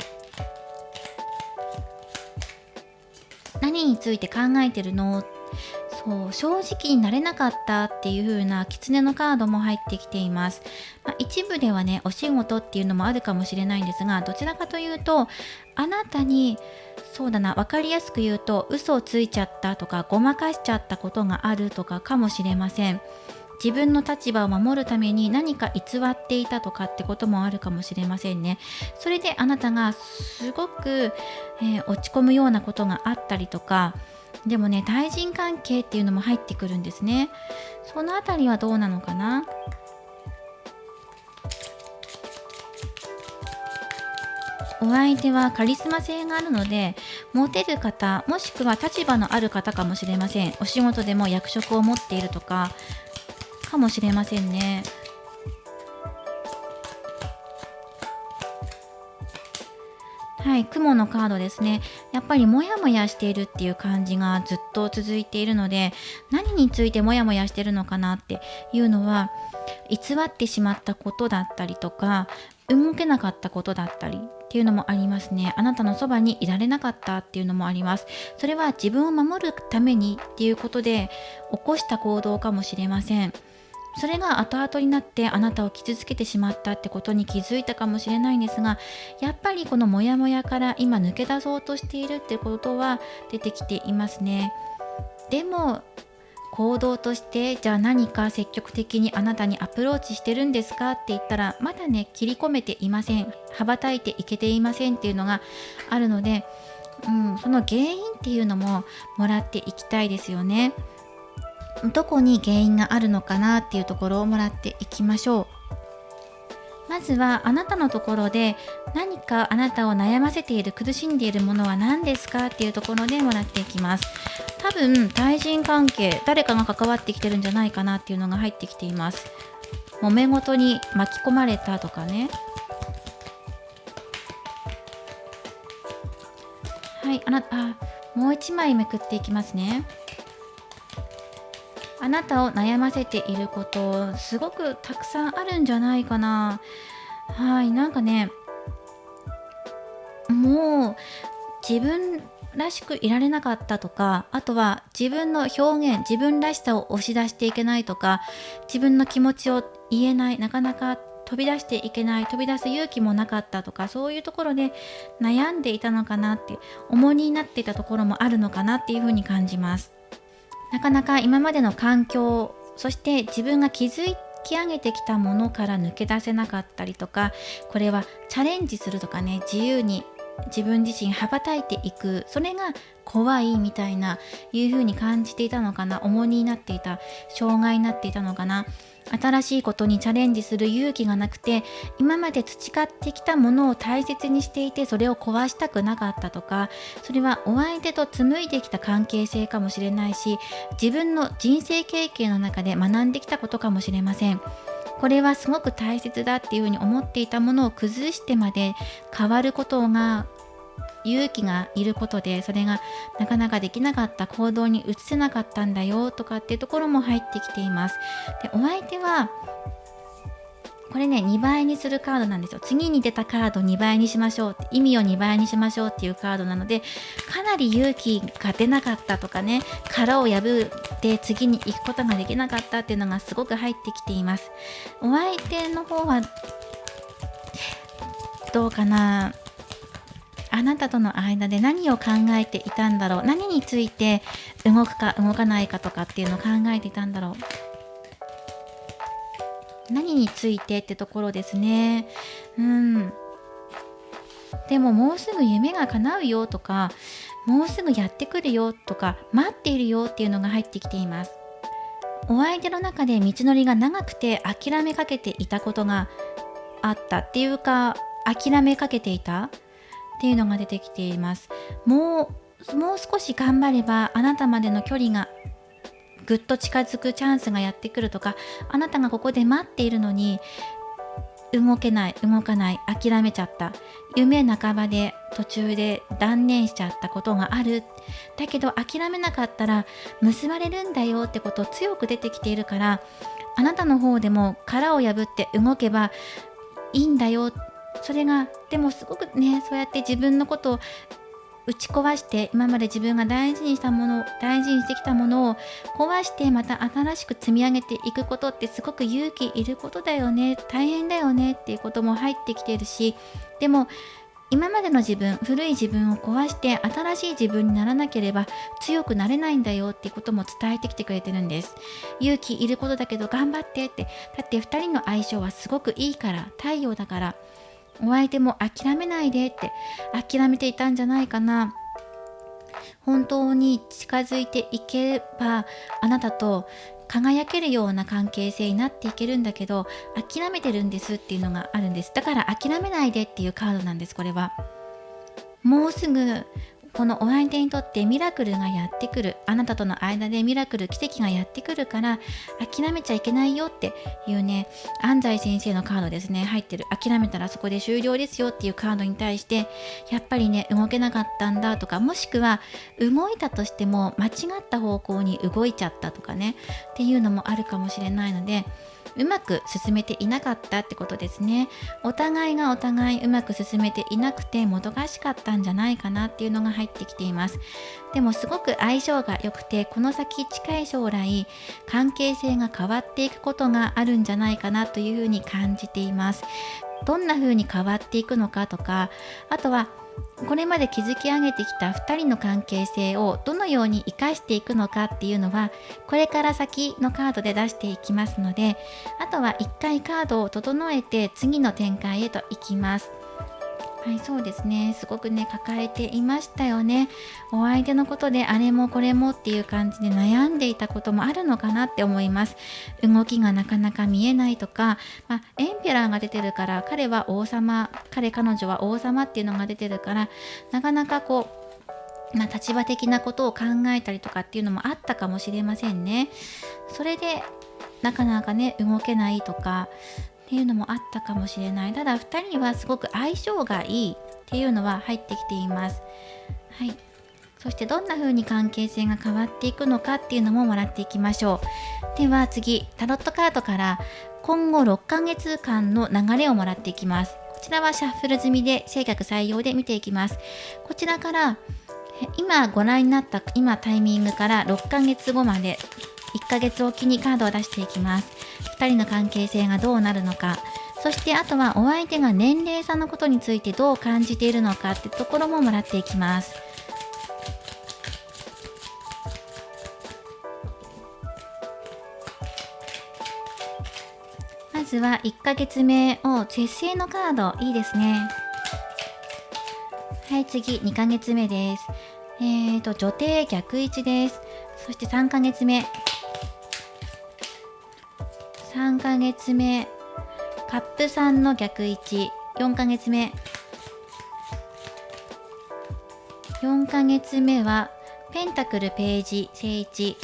何について考えてるの？正直になれなかったっていう風な狐のカードも入ってきています。一部ではね、お仕事っていうのもあるかもしれないんですが、どちらかというと、あなたに、わかりやすく言うと、嘘をついちゃったとか、ごまかしちゃったことがあるとかかもしれません。自分の立場を守るために何か偽っていたとかってこともあるかもしれませんね。それであなたがすごく、落ち込むようなことがあったりとか、でもね、対人関係っていうのも入ってくるんですね。そのあたりはどうなのかな。お相手はカリスマ性があるので、モテる方、もしくは立場のある方かもしれません。お仕事でも役職を持っているとかかもしれませんね。はい、雲のカードですね。やっぱりモヤモヤしているっていう感じがずっと続いているので、何についてモヤモヤしているのかなっていうのは、偽ってしまったことだったりとか、動けなかったことだったりっていうのもありますね。あなたのそばにいられなかったっていうのもあります。それは自分を守るためにっていうことで起こした行動かもしれません。それが後々になってあなたを傷つけてしまったってことに気づいたかもしれないんですが、やっぱりこのモヤモヤから今抜け出そうとしているってことは出てきていますね。でも行動としてじゃあ何か積極的にあなたにアプローチしてるんですかって言ったら、まだね、切り込めていません。羽ばたいていけていませんっていうのがあるので、その原因っていうのももらっていきたいですよね。どこに原因があるのかなっていうところをもらっていきましょう。まずはあなたのところで何かあなたを悩ませている、苦しんでいるものは何ですかっていうところでもらっていきます。多分対人関係、誰かが関わってきてるんじゃないかなっていうのが入ってきています。揉め事に巻き込まれたとかね。はい、もう一枚めくっていきますね。あなたを悩ませていることすごくたくさんあるんじゃないかな。はい、なんかね、もう自分らしくいられなかったとか、あとは自分の表現、自分らしさを押し出していけないとか、自分の気持ちを言えない、なかなか飛び出していけない、飛び出す勇気もなかったとか、そういうところで悩んでいたのかなって、重荷になっていたところもあるのかなっていうふうに感じます。なかなか今までの環境、そして自分が築き上げてきたものから抜け出せなかったりとか、これはチャレンジするとかね、自由に自分自身羽ばたいていく、それが怖いみたいないう風に感じていたのかな。重荷になっていた、障害になっていたのかな。新しいことにチャレンジする勇気がなくて、今まで培ってきたものを大切にしていて、それを壊したくなかったとか、それはお相手と紡いできた関係性かもしれないし、自分の人生経験の中で学んできたことかもしれません。これはすごく大切だっていうふうに思っていたものを崩してまで変わることが勇気がいることで、それがなかなかできなかった、行動に移せなかったんだよとかっていうところも入ってきています。で、お相手はこれね、2倍にするカードなんですよ。次に出たカード2倍にしましょうって、意味を2倍にしましょうっていうカードなので、かなり勇気が出なかったとかね、殻を破って次に行くことができなかったっていうのがすごく入ってきています。お相手の方はどうかな。あなたとの間で何を考えていたんだろう。何について動くか動かないかとかっていうのを考えていたんだろう。何についてってところですね。でももうすぐ夢が叶うよとか、もうすぐやってくるよとか、待っているよっていうのが入ってきています。お相手の中で道のりが長くて諦めかけていたことがあったっていうか、諦めかけていたっていうのが出てきています。もう少し頑張ればあなたまでの距離がぐっと近づくチャンスがやってくるとか、あなたがここで待っているのに動けない、動かない、諦めちゃった、夢半ばで途中で断念しちゃったことがある。だけど諦めなかったら結ばれるんだよってことを強く出てきているから、あなたの方でも殻を破って動けばいいんだよ。それがでもすごくね、そうやって自分のことを打ち壊して、今まで自分が大事にしたもの、大事にしてきたものを壊してまた新しく積み上げていくことってすごく勇気いることだよね、大変だよねっていうことも入ってきているし、でも今までの自分、古い自分を壊して新しい自分にならなければ強くなれないんだよっていうことも伝えてきてくれてるんです。勇気いることだけど頑張ってって、だって2人の相性はすごくいいから、太陽だから、お相手も諦めないでって、諦めていたんじゃないかな。本当に近づいていけばあなたと輝けるような関係性になっていけるんだけど、諦めてるんですっていうのがあるんです。だから諦めないでっていうカードなんです。これはもうすぐこのお相手にとってミラクルがやってくる、あなたとの間でミラクル、奇跡がやってくるから諦めちゃいけないよっていうね、安西先生のカードですね、入ってる。諦めたらそこで終了ですよっていうカードに対して、やっぱりね、動けなかったんだとか、もしくは動いたとしても間違った方向に動いちゃったとかねっていうのもあるかもしれないので、うまく進めていなかったってことですね。お互いがお互いうまく進めていなくてもどかしかったんじゃないかなっていうのが入ってきています。でもすごく相性が良くて、この先近い将来関係性が変わっていくことがあるんじゃないかなというふうに感じています。どんな風に変わっていくのかとか、あとはこれまで築き上げてきた2人の関係性をどのように生かしていくのかっていうのは、これから先のカードで出していきますので、あとは1回カードを整えて次の展開へと行きます。はい、そうですね。すごくね、抱えていましたよね。お相手のことであれもこれもっていう感じで悩んでいたこともあるのかなって思います。動きがなかなか見えないとか、エンペラーが出てるから、彼は王様、彼女は王様っていうのが出てるから、なかなかこう立場的なことを考えたりとかっていうのもあったかもしれませんね。それでなかなかね動けないとかっていうのもあったかもしれない。ただ2人はすごく相性がいいっていうのは入ってきています。はい。そしてどんな風に関係性が変わっていくのかっていうのももらっていきましょう。では次、タロットカードから今後6ヶ月間の流れをもらっていきます。こちらはシャッフル済みで正逆採用で見ていきます。こちらから今ご覧になった今タイミングから6ヶ月後まで1ヶ月おきにカードを出していきます。2人の関係性がどうなるのか、そしてあとはお相手が年齢差のことについてどう感じているのかってところももらっていきます。まずは1ヶ月目を節制のカード、いいですね。はい、次2ヶ月目です。女帝逆位置です。そして3ヶ月目。3ヶ月目、カップ3の逆位置。4ヶ月目。4ヶ月目はペンタクルページ正位置。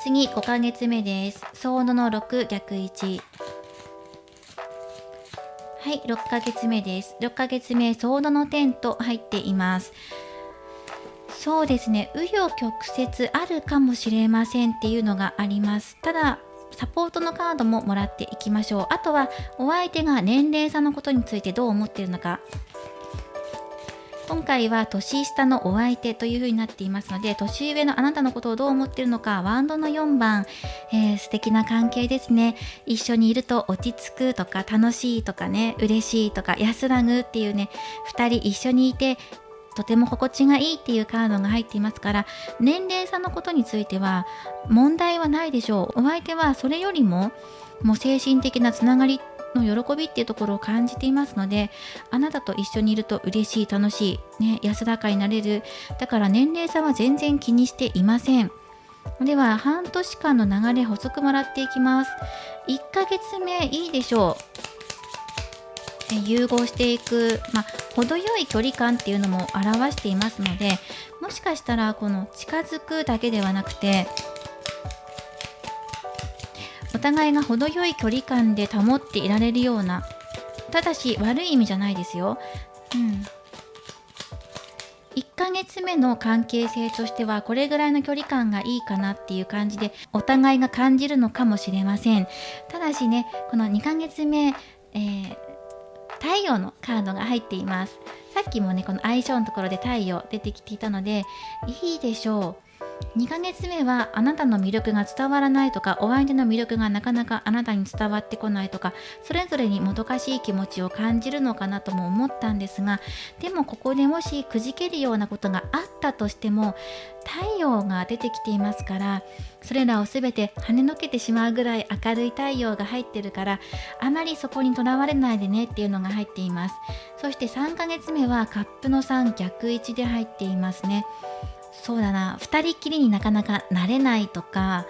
次5ヶ月目です。ソードの6逆位置。はい、6ヶ月目です。6ヶ月目、ソードの10と入っています。そうですね、紆余曲折あるかもしれませんっていうのがあります。ただ、サポートのカードももらっていきましょう。あとは、お相手が年齢差のことについてどう思っているのか。今回は年下のお相手という風になっていますので、年上のあなたのことをどう思っているのか。ワンドの4番、素敵な関係ですね。一緒にいると落ち着くとか楽しいとかね、嬉しいとか安らぐっていうね、2人一緒にいてとても心地がいいっていうカードが入っていますから、年齢差のことについては問題はないでしょう。お相手はそれよりももう精神的なつながりの喜びっていうところを感じていますので、あなたと一緒にいると嬉しい、楽しい、ね、安らかになれる。だから年齢差は全然気にしていません。では半年間の流れ補足もらっていきます。1ヶ月目いいでしょう。融合していく、程よい距離感っていうのも表していますので、もしかしたらこの近づくだけではなくて、お互いが程よい距離感で保っていられるような、ただし悪い意味じゃないですよ。1ヶ月目の関係性としてはこれぐらいの距離感がいいかなっていう感じでお互いが感じるのかもしれません。ただしね、この2ヶ月目、太陽のカードが入っています。さっきもね、この相性のところで太陽出てきていたのでいいでしょう。2ヶ月目はあなたの魅力が伝わらないとか、お相手の魅力がなかなかあなたに伝わってこないとか、それぞれにもどかしい気持ちを感じるのかなとも思ったんですが、でもここでもしくじけるようなことがあったとしても太陽が出てきていますから、それらを全て跳ねのけてしまうぐらい明るい太陽が入ってるから、あまりそこにとらわれないでねっていうのが入っています。そして3ヶ月目はカップの3逆位置で入っていますね。そうだな、2人きりになかなかなれないとか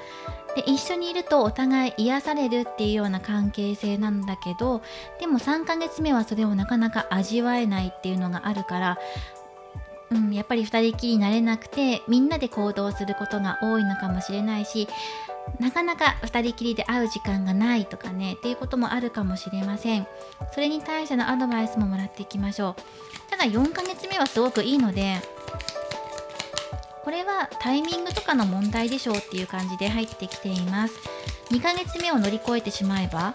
で、一緒にいるとお互い癒されるっていうような関係性なんだけど、でも3ヶ月目はそれをなかなか味わえないっていうのがあるから、やっぱり2人きりになれなくてみんなで行動することが多いのかもしれないし、なかなか2人きりで会う時間がないとかねっていうこともあるかもしれません。それに対してのアドバイスももらっていきましょう。ただ4ヶ月目はすごくいいので、これはタイミングとかの問題でしょうっていう感じで入ってきています。2ヶ月目を乗り越えてしまえば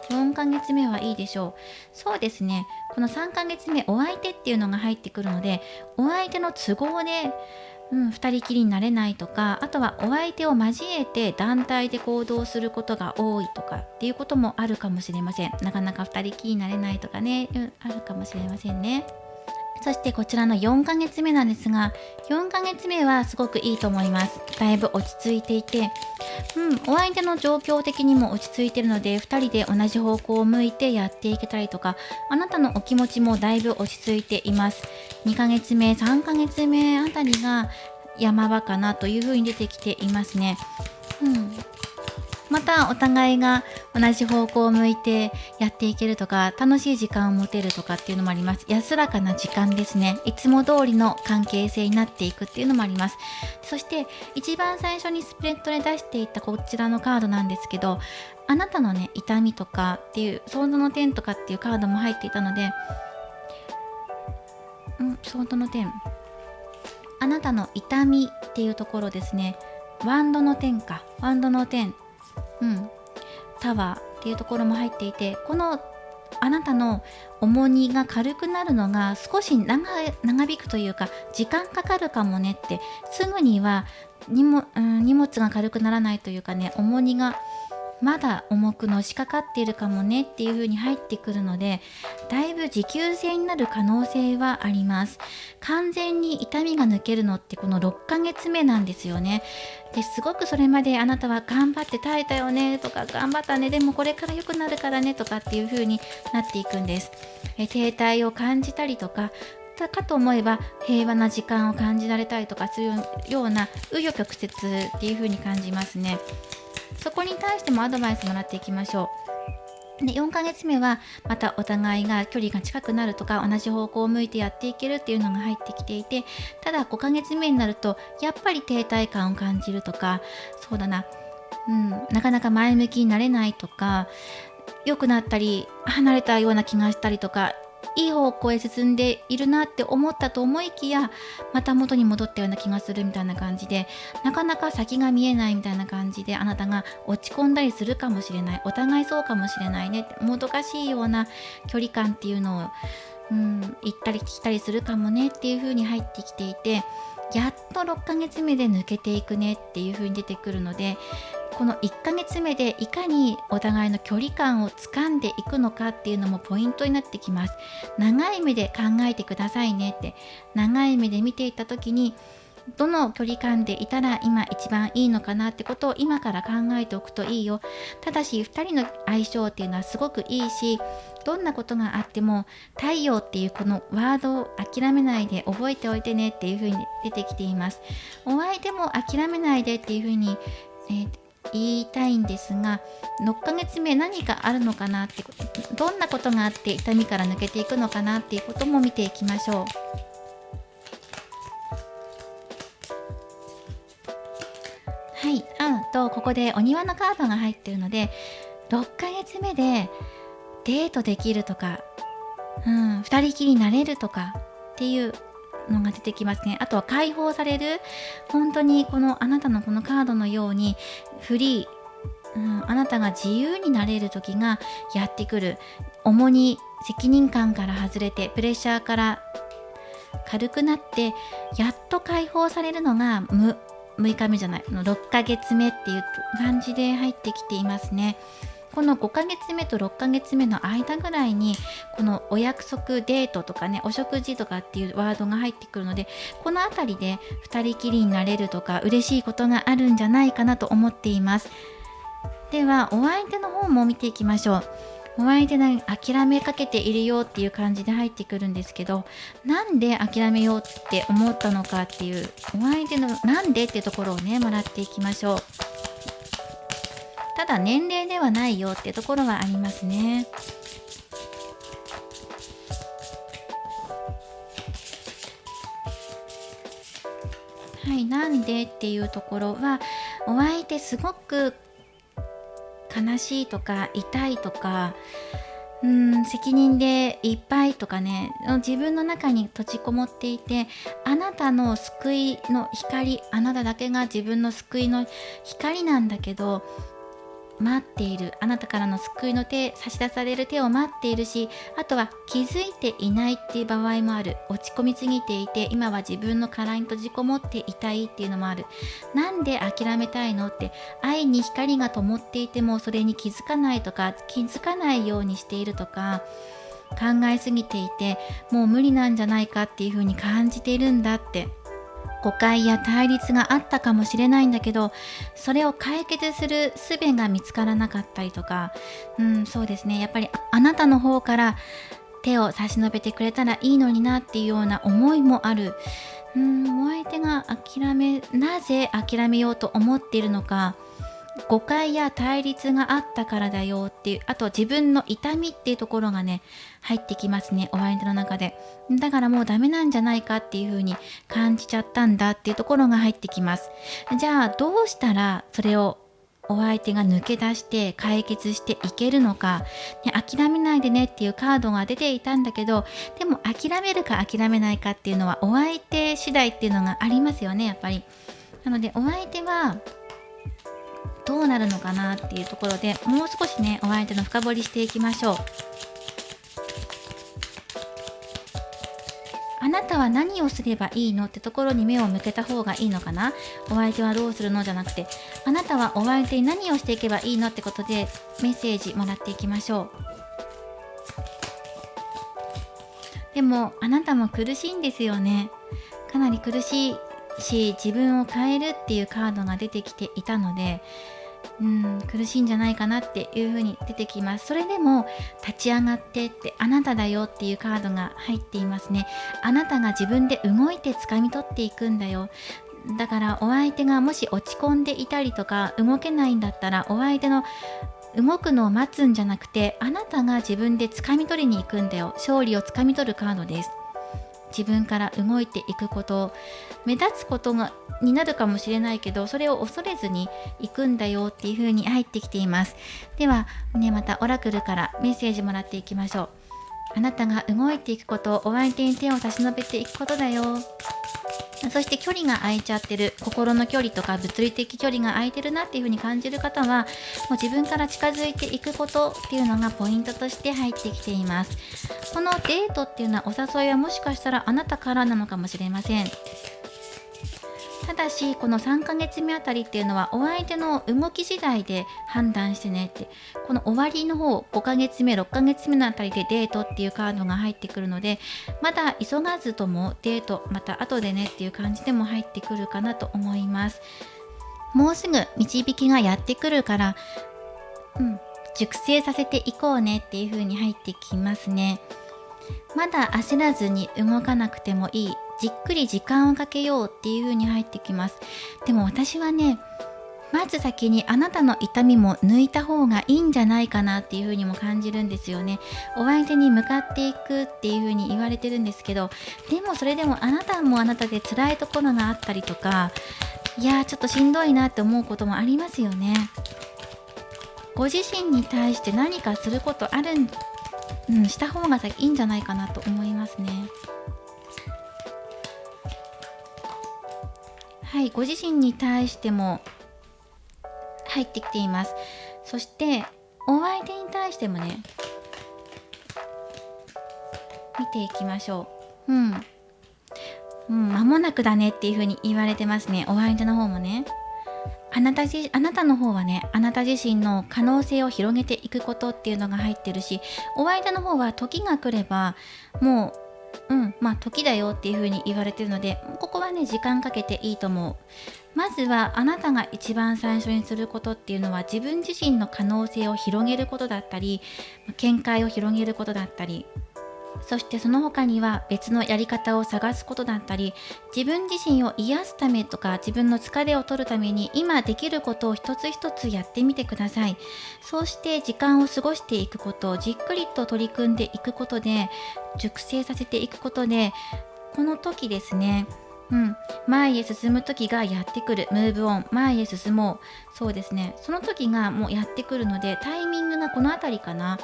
4ヶ月目はいいでしょう。そうですね、この3ヶ月目お相手っていうのが入ってくるので、お相手の都合で2人きりになれないとか、あとはお相手を交えて団体で行動することが多いとかっていうこともあるかもしれません。なかなか2人きりになれないとかね、あるかもしれませんね。そしてこちらの4ヶ月目なんですが、4ヶ月目はすごくいいと思います。だいぶ落ち着いていて、お相手の状況的にも落ち着いているので、2人で同じ方向を向いてやっていけたりとか、あなたのお気持ちもだいぶ落ち着いています。2ヶ月目、3ヶ月目あたりが山場かなというふうに出てきていますね。またお互いが同じ方向を向いてやっていけるとか、楽しい時間を持てるとかっていうのもあります。安らかな時間ですね。いつも通りの関係性になっていくっていうのもあります。そして一番最初にスプレッドで出していたこちらのカードなんですけど、あなたのね痛みとかっていうソードの点とかっていうカードも入っていたので、ソードの点、あなたの痛みっていうところですね。ワンドの点か、ワンドの点、タワーっていうところも入っていて、このあなたの重荷が軽くなるのが少し長引くというか、時間かかるかもねって、すぐには荷物が軽くならないというかね、重荷がまだ重くのしかかっているかもねっていう風に入ってくるので、だいぶ持久戦になる可能性はあります。完全に痛みが抜けるのってこの6ヶ月目なんですよね。ですごくそれまであなたは頑張って耐えたよねとか、頑張ったね、でもこれから良くなるからねとかっていう風になっていくんです。停滞を感じたりとかと思えば平和な時間を感じられたりとかするような紆余曲折っていう風に感じますね。そこに対してもアドバイスもらっていきましょう。で、4ヶ月目はまたお互いが距離が近くなるとか、同じ方向を向いてやっていけるっていうのが入ってきていて、ただ5ヶ月目になるとやっぱり停滞感を感じるとか、そうだな、なかなか前向きになれないとか、良くなったり離れたような気がしたりとか、いい方向へ進んでいるなって思ったと思いきや、また元に戻ったような気がするみたいな感じで、なかなか先が見えないみたいな感じで、あなたが落ち込んだりするかもしれない、お互いそうかもしれないねって、もどかしいような距離感っていうのを行ったり来たりするかもねっていう風に入ってきていて、やっと6ヶ月目で抜けていくねっていう風に出てくるので、この1ヶ月目でいかにお互いの距離感を掴んでいくのかっていうのもポイントになってきます。長い目で考えてくださいねって、長い目で見ていった時にどの距離感でいたら今一番いいのかなってことを今から考えておくといいよ。ただし2人の相性っていうのはすごくいいし、どんなことがあっても太陽っていうこのワードを諦めないで覚えておいてねっていう風に出てきています。お相手も諦めないでっていう風に、言いたいんですが、6ヶ月目何かあるのかなって、どんなことがあって痛みから抜けていくのかなっていうことも見ていきましょう。はい、ここでお庭のカードが入ってるので、6ヶ月目でデートできるとか、2人きりになれるとかっていうのが出てきますね。あとは解放される、本当にこのあなたのこのカードのようにフリー、あなたが自由になれる時がやってくる。重荷、責任感から外れて、プレッシャーから軽くなって、やっと解放されるのが6日目じゃない、6ヶ月目っていう感じで入ってきていますね。この5ヶ月目と6ヶ月目の間ぐらいに、このお約束デートとかね、お食事とかっていうワードが入ってくるので、このあたりで2人きりになれるとか嬉しいことがあるんじゃないかなと思っています。ではお相手の方も見ていきましょう。お相手が諦めかけているよっていう感じで入ってくるんですけど、なんで諦めようって思ったのかっていう、お相手のなんでっていうところをね、もらっていきましょう。ただ年齢ではないよっていうところはありますね。はい、なんでっていうところは、お相手すごく悲しいとか痛いとか、責任でいっぱいとかね、自分の中に閉じこもっていて、あなたの救いの光、あなただけが自分の救いの光なんだけど、待っている、あなたからの救いの手、差し出される手を待っているし、あとは気づいていないっていう場合もある。落ち込みすぎていて、今は自分の殻に閉じこもっていたいっていうのもある。なんで諦めたいのって、愛に光が灯っていてもそれに気づかないとか、気づかないようにしているとか、考えすぎていてもう無理なんじゃないかっていう風に感じているんだって。誤解や対立があったかもしれないんだけど、それを解決する術が見つからなかったりとか、そうですね、やっぱりあなたの方から手を差し伸べてくれたらいいのになっていうような思いもある。お相手がなぜ諦めようと思っているのか、誤解や対立があったからだよっていう、あと自分の痛みっていうところがね入ってきますね、お相手の中で。だからもうダメなんじゃないかっていう風に感じちゃったんだっていうところが入ってきます。じゃあどうしたらそれをお相手が抜け出して解決していけるのか、ね、諦めないでねっていうカードが出ていたんだけど、でも諦めるか諦めないかっていうのはお相手次第っていうのがありますよね、やっぱり。なのでお相手はどうなるのかなっていうところで、もう少しねお相手の深掘りしていきましょう。あなたは何をすればいいのってところに目を向けた方がいいのかな。お相手はどうするのじゃなくて、あなたはお相手に何をしていけばいいのってことでメッセージもらっていきましょう。でもあなたも苦しいんですよね。かなり苦しいし、自分を変えるっていうカードが出てきていたので、苦しいんじゃないかなっていう風に出てきます。それでも立ち上がってって、あなただよっていうカードが入っていますね。あなたが自分で動いて掴み取っていくんだよ。だからお相手がもし落ち込んでいたりとか動けないんだったら、お相手の動くのを待つんじゃなくて、あなたが自分で掴み取りに行くんだよ。勝利を掴み取るカードです。自分から動いていくこと、目立つことになるかもしれないけど、それを恐れずに行くんだよっていう風に入ってきています。ではね、またオラクルからメッセージもらっていきましょう。あなたが動いていくこと、お相手に手を差し伸べていくことだよ。そして距離が空いちゃってる、心の距離とか物理的距離が空いてるなっていう風に感じる方は、もう自分から近づいていくことっていうのがポイントとして入ってきています。このデートっていうのは、お誘いはもしかしたらあなたからなのかもしれません。ただしこの3ヶ月目あたりっていうのは、お相手の動き次第で判断してねって、この終わりの方5ヶ月目6ヶ月目のあたりでデートっていうカードが入ってくるので、まだ急がずともデートまた後でねっていう感じでも入ってくるかなと思います。もうすぐ導きがやってくるから、熟成させていこうねっていう風に入ってきますね。まだ焦らずに動かなくてもいい、じっくり時間をかけようっていう風に入ってきます。でも私はね、まず先にあなたの痛みも抜いた方がいいんじゃないかなっていう風にも感じるんですよね。お相手に向かっていくっていう風に言われてるんですけど、でもそれでもあなたもあなたで辛いところがあったりとか、いやーちょっとしんどいなって思うこともありますよね。ご自身に対して何かすることあるした方がいいんじゃないかなと思いますね。はい、ご自身に対しても入ってきています。そしてお相手に対してもね、見ていきましょう。間もなくだねっていう風に言われてますね、お相手の方もね。あなたの方はね、あなた自身の可能性を広げていくことっていうのが入ってるし、お相手の方は時が来ればもう時だよっていう風に言われてるので、ここはね時間かけていいと思う。まずはあなたが一番最初にすることっていうのは、自分自身の可能性を広げることだったり、見解を広げることだったり、そしてその他には別のやり方を探すことだったり、自分自身を癒すためとか自分の疲れを取るために今できることを一つ一つやってみてください。そうして時間を過ごしていくことをじっくりと取り組んでいくことで、熟成させていくことで、この時ですね、前へ進む時がやってくる。ムーブオン、前へ進もう。そうですね、その時がもうやってくるので、タイミングがこの辺りかな。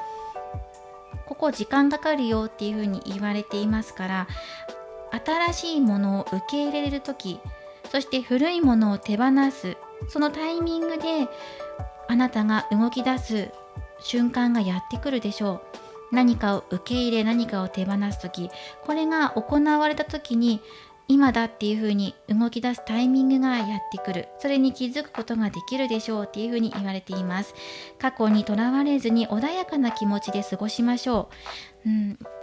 ここ時間かかるよっていう風に言われていますから、新しいものを受け入れる時、そして古いものを手放す、そのタイミングであなたが動き出す瞬間がやってくるでしょう。何かを受け入れ、何かを手放す時、これが行われた時に今だっていう風に動き出すタイミングがやってくる。それに気づくことができるでしょうっていう風に言われています。過去にとらわれずに穏やかな気持ちで過ごしましょう。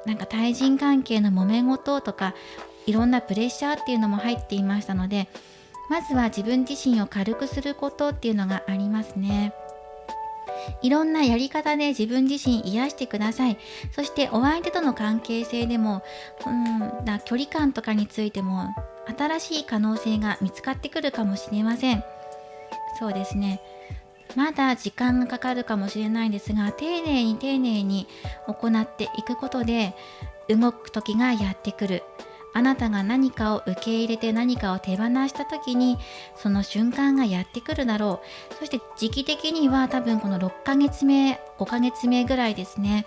なんか対人関係の揉め事とか、いろんなプレッシャーっていうのも入っていましたので、まずは自分自身を軽くすることっていうのがありますね。いろんなやり方で自分自身癒してください。そしてお相手との関係性でも、距離感とかについても新しい可能性が見つかってくるかもしれません。そうですね。まだ時間がかかるかもしれないんですが、丁寧に丁寧に行っていくことで動く時がやってくる。あなたが何かを受け入れて何かを手放した時にその瞬間がやってくるだろう。そして時期的には多分この6ヶ月目5ヶ月目ぐらいですね。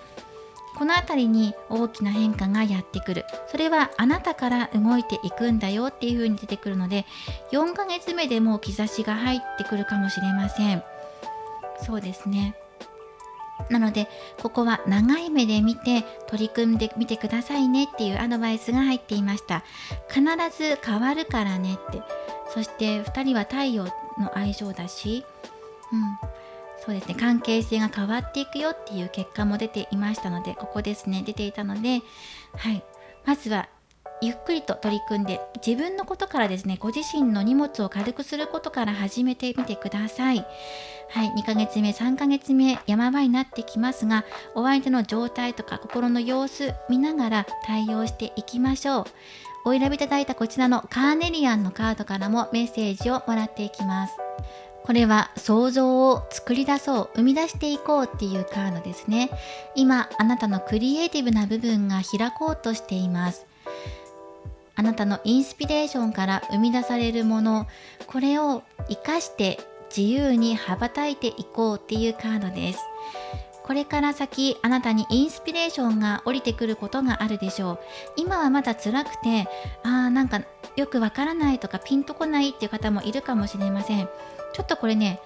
このあたりに大きな変化がやってくる。それはあなたから動いていくんだよっていう風に出てくるので、4ヶ月目でもう兆しが入ってくるかもしれません。そうですね。なのでここは長い目で見て取り組んでみてくださいねっていうアドバイスが入っていました。必ず変わるからねって。そして2人は太陽の相性だし、そうですね、関係性が変わっていくよっていう結果も出ていましたので、ここですね、出ていたので、まずはゆっくりと取り組んで、自分のことからですね、ご自身の荷物を軽くすることから始めてみてください。2ヶ月目、3ヶ月目、山場になってきますが、お相手の状態とか心の様子見ながら対応していきましょう。お選びいただいたこちらのカーネリアンのカードからもメッセージをもらっていきます。これは想像を作り出そう、生み出していこうっていうカードですね。今、あなたのクリエイティブな部分が開こうとしています。あなたのインスピレーションから生み出されるもの、これを生かして自由に羽ばたいていこうっていうカードです。これから先、あなたにインスピレーションが降りてくることがあるでしょう。今はまだ辛くて、なんかよくわからないとかピンとこないっていう方もいるかもしれません。ちょっとこれね、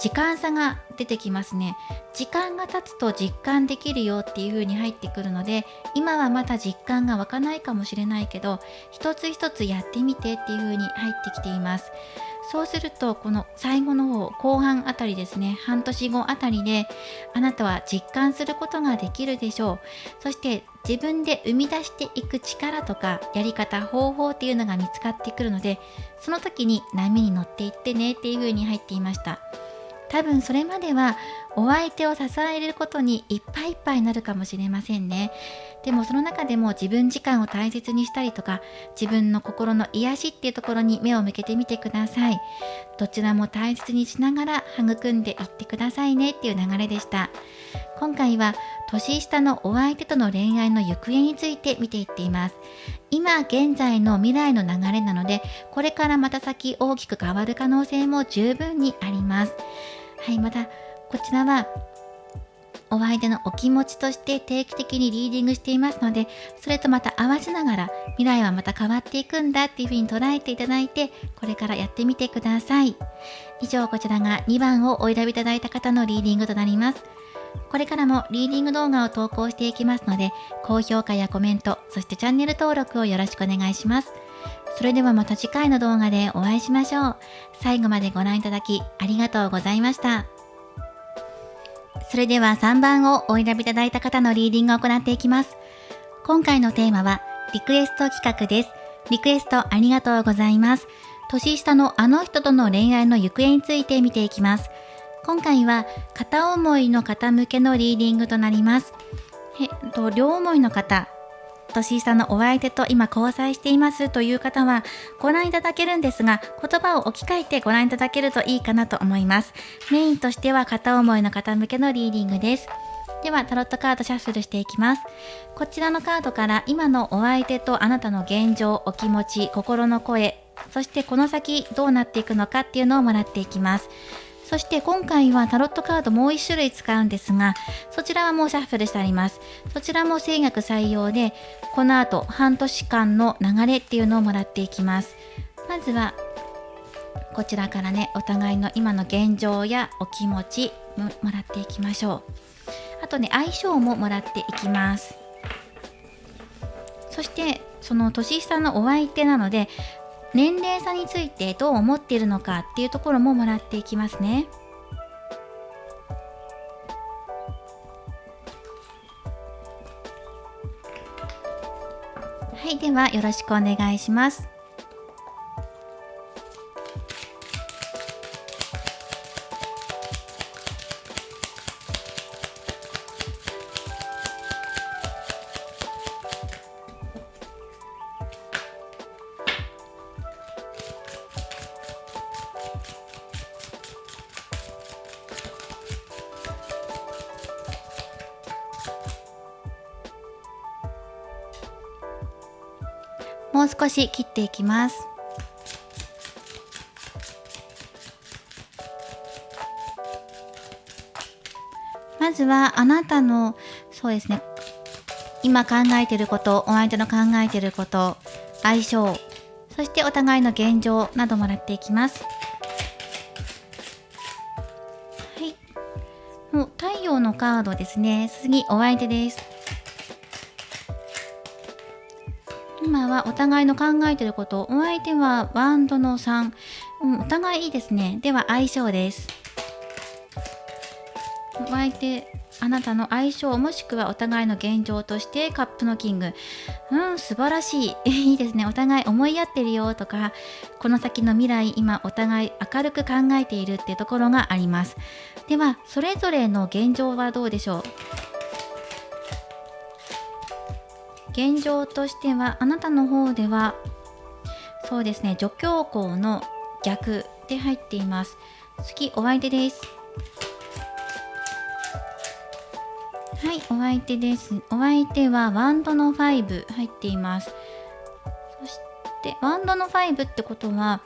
時間差が出てきますね。時間が経つと実感できるよっていう風に入ってくるので、今はまだ実感が湧かないかもしれないけど、一つ一つやってみてっていう風に入ってきています。そうするとこの最後の方、後半あたりですね、半年後あたりであなたは実感することができるでしょう。そして自分で生み出していく力とかやり方、方法っていうのが見つかってくるので、その時に波に乗っていってねっていう風に入っていました。多分それまではお相手を支えることにいっぱいいっぱいになるかもしれませんね。でもその中でも自分時間を大切にしたりとか、自分の心の癒しっていうところに目を向けてみてください。どちらも大切にしながら育んでいってくださいねっていう流れでした。今回は年下のお相手との恋愛の行方について見ていっています。今現在の未来の流れなので、これからまた先大きく変わる可能性も十分にあります。またこちらはお相手のお気持ちとして定期的にリーディングしていますので、それとまた合わせながら未来はまた変わっていくんだっていう風に捉えていただいて、これからやってみてください。以上、こちらが2番をお選びいただいた方のリーディングとなります。これからもリーディング動画を投稿していきますので、高評価やコメント、そしてチャンネル登録をよろしくお願いします。それではまた次回の動画でお会いしましょう。最後までご覧いただきありがとうございました。それでは3番をお選びいただいた方のリーディングを行っていきます。今回のテーマはリクエスト企画です。リクエストありがとうございます。年下のあの人との恋愛の行方について見ていきます。今回は片思いの方向けのリーディングとなります。両思いの方、年下のお相手と今交際していますという方はご覧いただけるんですが、言葉を置き換えてご覧いただけるといいかなと思います。メインとしては片思いの方向けのリーディングです。ではタロットカードシャッフルしていきます。こちらのカードから今のお相手とあなたの現状、お気持ち、心の声、そしてこの先どうなっていくのかっていうのをもらっていきます。そして今回はタロットカードもう1種類使うんですが、そちらはもうシャッフルしてあります。そちらも制約採用で、この後半年間の流れっていうのをもらっていきます。まずはこちらからね、お互いの今の現状やお気持ちもらっていきましょう。あとね、相性ももらっていきます。そしてその年下のお相手なので、年齢差についてどう思っているのかっていうところももらっていきますね。はい、ではよろしくお願いします。もう少し切っていきます。まずはあなたの、そうですね、今考えていること、お相手の考えていること、相性、そしてお互いの現状などもらっていきます。はい、もう太陽のカードですね。次お相手です。今はお互いの考えていること、お相手はワンドの3、お互いいいですね。では相性です。お相手、あなたの相性、もしくはお互いの現状としてカップのキング、素晴らしいいいですね。お互い思い合ってるよとか、この先の未来、今お互い明るく考えているっていうところがあります。ではそれぞれの現状はどうでしょう。現状としてはあなたの方では、そうですね、助教皇の逆で入っています。次お相手です。はい、お相手です。お相手はワンドの5入っています。そしてワンドの5ってことは、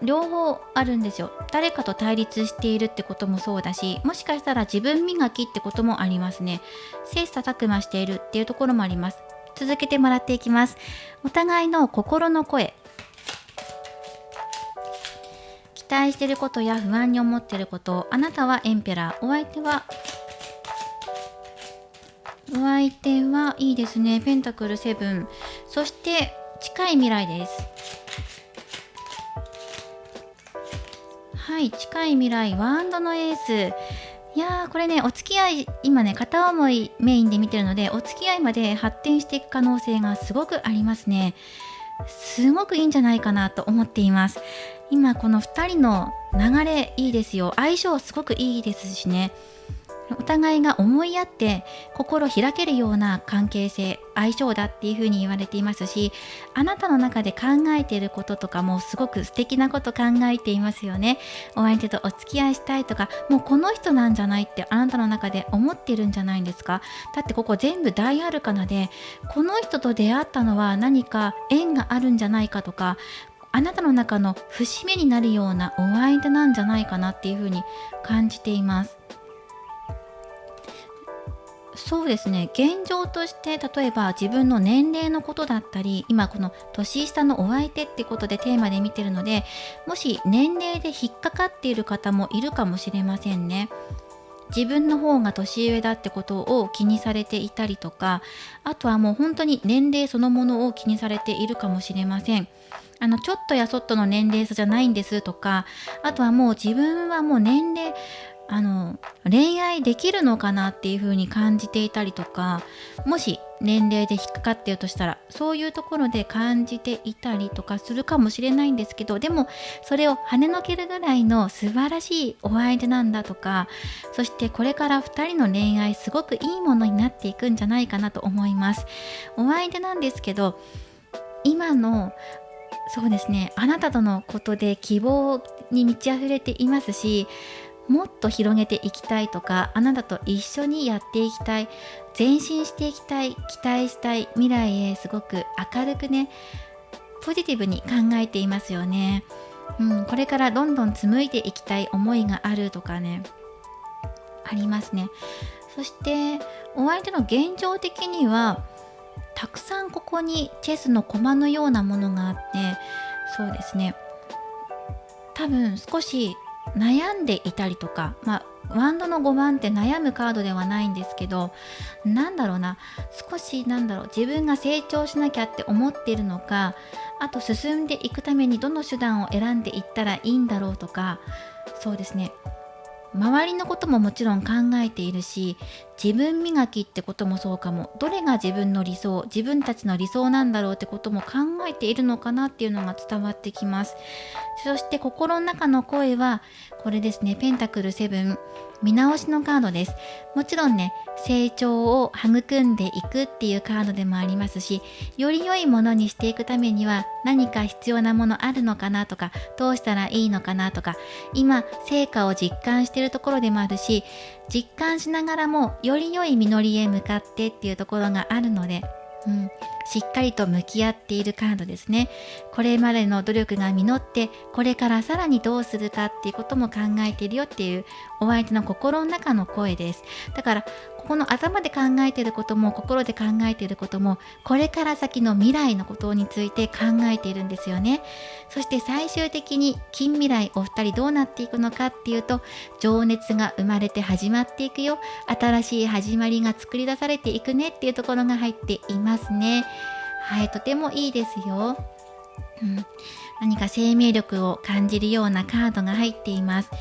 両方あるんですよ。誰かと対立しているってこともそうだし、もしかしたら自分磨きってこともありますね。切磋琢磨しているっていうところもあります。続けてもらっていきます。お互いの心の声、期待していることや不安に思っていること、あなたはエンペラー、お相手はいいですね。ペンタクル7、そして近い未来です。はい、近い未来、ワンドのエース。いやー、これね、お付き合い、今ね、片思いメインで見てるので、お付き合いまで発展していく可能性がすごくありますね。すごくいいんじゃないかなと思っています。今この2人の流れいいですよ。相性すごくいいですしね。お互いが思い合って心開けるような関係性、相性だっていう風に言われていますし、あなたの中で考えていることとかもすごく素敵なこと考えていますよね。お相手とお付き合いしたいとか、もうこの人なんじゃないってあなたの中で思ってるんじゃないんですか。だってここ全部大アルカナで、この人と出会ったのは何か縁があるんじゃないかとか、あなたの中の節目になるようなお相手なんじゃないかなっていう風に感じています。そうですね、現状として例えば自分の年齢のことだったり、今この年下のお相手ってことでテーマで見てるので、もし年齢で引っかかっている方もいるかもしれませんね。自分の方が年上だってことを気にされていたりとか、あとはもう本当に年齢そのものを気にされているかもしれません。ちょっとやそっとの年齢差じゃないんですとか、あとはもう自分はもう年齢、恋愛できるのかなっていう風に感じていたりとか、もし年齢で引っかかっているとしたら、そういうところで感じていたりとかするかもしれないんですけど、でもそれを跳ねのけるぐらいの素晴らしいお相手なんだとか、そしてこれから2人の恋愛すごくいいものになっていくんじゃないかなと思います。お相手なんですけど、今の、そうですね、あなたとのことで希望に満ち溢れていますし、もっと広げていきたいとか、あなたと一緒にやっていきたい、前進していきたい、期待したい未来へすごく明るくね、ポジティブに考えていますよね。これからどんどん紡いでいきたい思いがあるとかね、ありますね。そしてお相手の現状的には、たくさんここにチェスの駒のようなものがあって、そうですね、多分少し悩んでいたりとか、ワンドの5番って悩むカードではないんですけど、少し自分が成長しなきゃって思っているのか、あと進んでいくためにどの手段を選んでいったらいいんだろうとか、そうですね、周りのことももちろん考えているし、自分磨きってこともそうかも。どれが自分の理想、自分たちの理想なんだろうってことも考えているのかなっていうのが伝わってきます。そして心の中の声はこれですね、ペンタクル7、見直しのカードです。もちろんね、成長を育んでいくっていうカードでもありますし、より良いものにしていくためには何か必要なものあるのかなとか、どうしたらいいのかなとか、今成果を実感しているところでもあるし、実感しながらもより良い実りへ向かってっていうところがあるので、しっかりと向き合っているカードですね。これまでの努力が実って、これからさらにどうするかっていうことも考えているよっていうお相手の心の中の声です。だからここの頭で考えていることも心で考えていることも、これから先の未来のことについて考えているんですよね。そして最終的に近未来お二人どうなっていくのかっていうと、情熱が生まれて始まっていくよ、新しい始まりが作り出されていくねっていうところが入っていますね。はい、とてもいいですよ。何か生命力を感じるようなカードが入っています。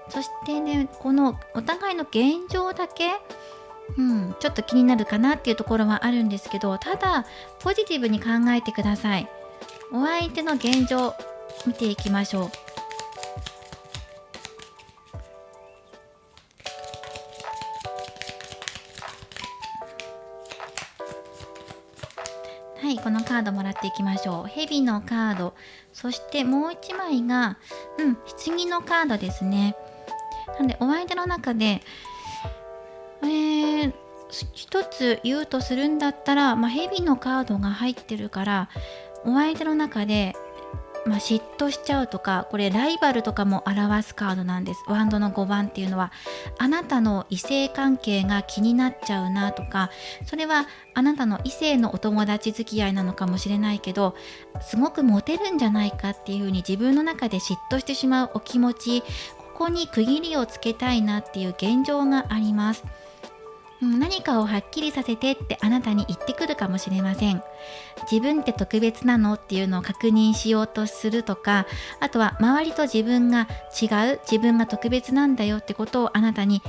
そしてね、このお互いの現状だけちょっと気になるかなっていうところはあるんですけど、ただポジティブに考えてください。お相手の現状見ていきましょう。はい、このカードもらっていきましょう。蛇のカード、そしてもう一枚が棺のカードですね。なのでお相手の中で一つ言うとするんだったら、蛇のカードが入ってるから、お相手の中で、嫉妬しちゃうとか、これライバルとかも表すカードなんです。ワンドの5番っていうのは、あなたの異性関係が気になっちゃうなとか、それはあなたの異性のお友達付き合いなのかもしれないけど、すごくモテるんじゃないかっていうふうに自分の中で嫉妬してしまうお気持ち、ここに区切りをつけたいなっていう現状があります。何かをはっきりさせてってあなたに言ってくるかもしれません。自分って特別なのっていうのを確認しようとするとか、あとは周りと自分が違う、自分が特別なんだよってことをあなたに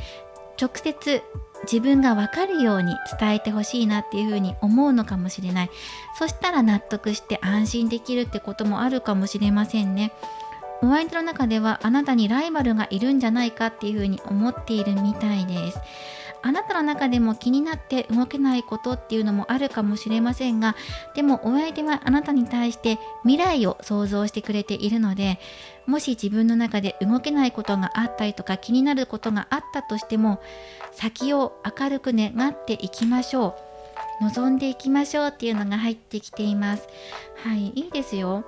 直接自分が分かるように伝えてほしいなっていうふうに思うのかもしれない。そしたら納得して安心できるってこともあるかもしれませんね。お相手の中ではあなたにライバルがいるんじゃないかっていうふうに思っているみたいです。あなたの中でも気になって動けないことっていうのもあるかもしれませんが、でもお相手はあなたに対して未来を想像してくれているので、もし自分の中で動けないことがあったりとか気になることがあったとしても、先を明るく願っていきましょう。望んでいきましょうっていうのが入ってきています。はい、いいですよ。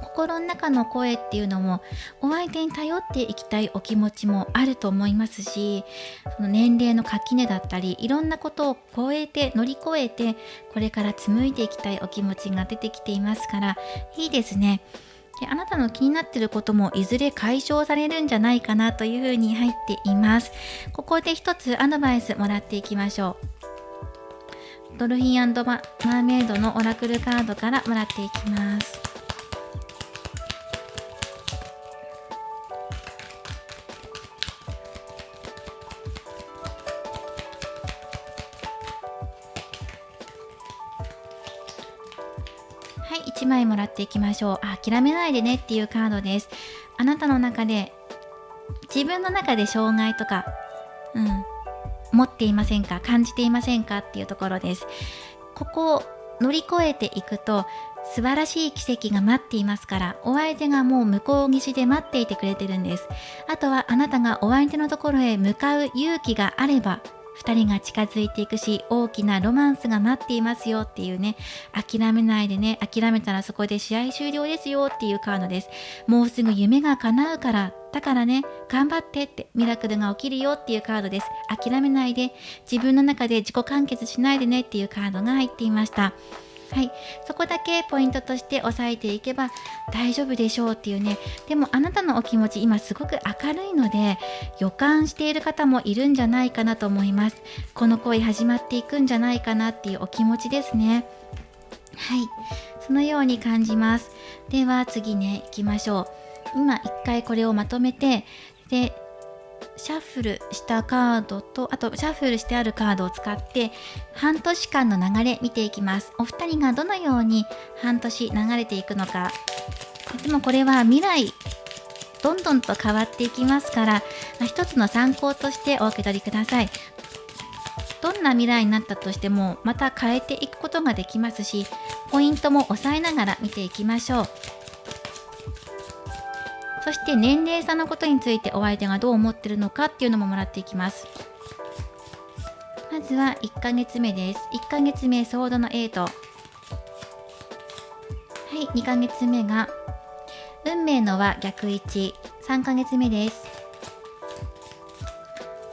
心の中の声っていうのもお相手に頼っていきたいお気持ちもあると思いますし、その年齢の垣根だったりいろんなことを超えて乗り越えてこれから紡いでいきたいお気持ちが出てきていますから、いいですね。で、あなたの気になっていることもいずれ解消されるんじゃないかなというふうに入っています。ここで一つアドバイスもらっていきましょう。ドルフィン&マーメイドのオラクルカードからもらっていきます。はい、1枚もらっていきましょう。諦めないでねっていうカードです。あなたの中で自分の中で障害とか、持っていませんか、感じていませんかっていうところです。ここを乗り越えていくと素晴らしい奇跡が待っていますから、お相手がもう向こう岸で待っていてくれてるんです。あとはあなたがお相手のところへ向かう勇気があれば2人が近づいていくし、大きなロマンスが待っていますよっていうね、諦めないでね、諦めたらそこで試合終了ですよっていうカードです。もうすぐ夢が叶うから、だからね、頑張ってって、ミラクルが起きるよっていうカードです。諦めないで、自分の中で自己完結しないでねっていうカードが入っていました。はい、そこだけポイントとして押さえていけば大丈夫でしょうっていうね。でもあなたのお気持ち今すごく明るいので、予感している方もいるんじゃないかなと思います。この恋始まっていくんじゃないかなっていうお気持ちですね。はい、そのように感じます。では次ね、行きましょう。今一回これをまとめて、でシャッフルしたカードと、あとシャッフルしてあるカードを使って半年間の流れ見ていきます。お二人がどのように半年流れていくのか。でもこれは未来どんどんと変わっていきますから、一つの参考としてお受け取りください。どんな未来になったとしてもまた変えていくことができますし、ポイントも押さえながら見ていきましょう。そして年齢差のことについてお相手がどう思っているのかっていうのももらっていきます。まずは1ヶ月目です。1ヶ月目ソードの8。はい、2ヶ月目が運命の輪逆位置。3ヶ月目です。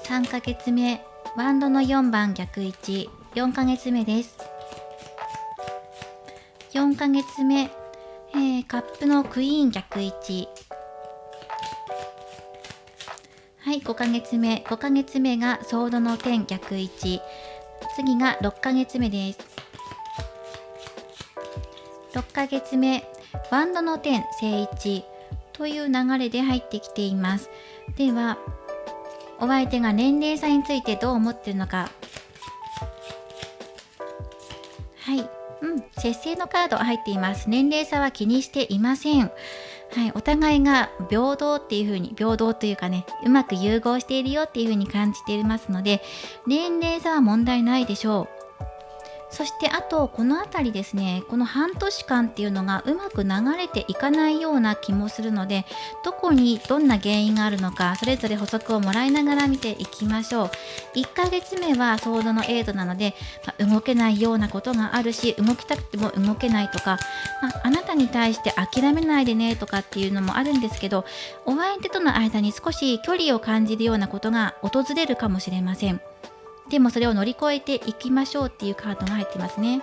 3ヶ月目ワンドの4番逆位置。4ヶ月目です。4ヶ月目、カップのクイーン逆位置。はい、5ヶ月目。5ヶ月目がソードの10逆位置。次が6ヶ月目です。6ヶ月目、ワンドの10正位置という流れで入ってきています。では、お相手が年齢差についてどう思っているのか。はい、節制のカード入っています。年齢差は気にしていません。はい、お互いが平等っていう風に、平等というかね、うまく融合しているよっていう風に感じていますので、年齢差は問題ないでしょう。そしてあとこの辺りですね、この半年間っていうのがうまく流れていかないような気もするので、どこにどんな原因があるのか、それぞれ補足をもらいながら見ていきましょう。1ヶ月目はソードの8なので、動けないようなことがあるし、動きたくても動けないとか、あなたに対して諦めないでねとかっていうのもあるんですけど、お相手との間に少し距離を感じるようなことが訪れるかもしれません。でもそれを乗り越えていきましょうっていうカードが入ってますね。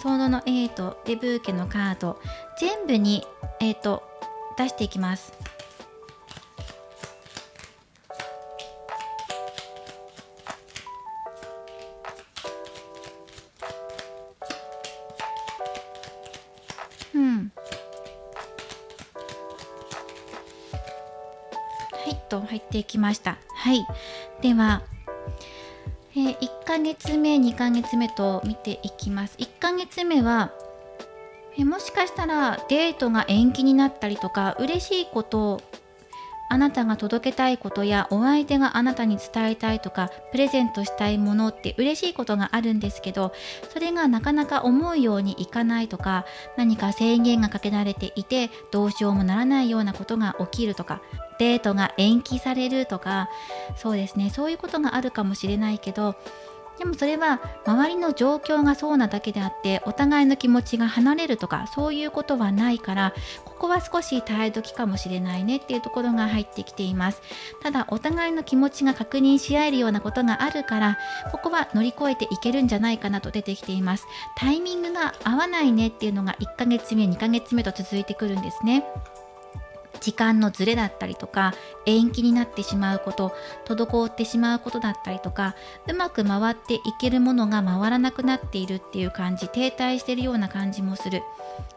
ソードの8でブーケのカード全部に、出していきます。はいと入っていきました。はい、では、1ヶ月目2ヶ月目と見ていきます。1ヶ月目はもしかしたらデートが延期になったりとか、嬉しいことをあなたが届けたいことやお相手があなたに伝えたいとか、プレゼントしたいものって嬉しいことがあるんですけど、それがなかなか思うようにいかないとか、何か制限がかけられていてどうしようもならないようなことが起きるとか、デートが延期されるとか、そうですね、そういうことがあるかもしれないけど、でもそれは周りの状況がそうなだけであって、お互いの気持ちが離れるとかそういうことはないから、ここは少し耐え時かもしれないねっていうところが入ってきています。ただお互いの気持ちが確認し合えるようなことがあるから、ここは乗り越えていけるんじゃないかなと出てきています。タイミングが合わないねっていうのが1ヶ月目2ヶ月目と続いてくるんですね。時間のずれだったりとか、延期になってしまうこと、滞ってしまうことだったりとか、うまく回っていけるものが回らなくなっているっていう感じ、停滞しているような感じもする。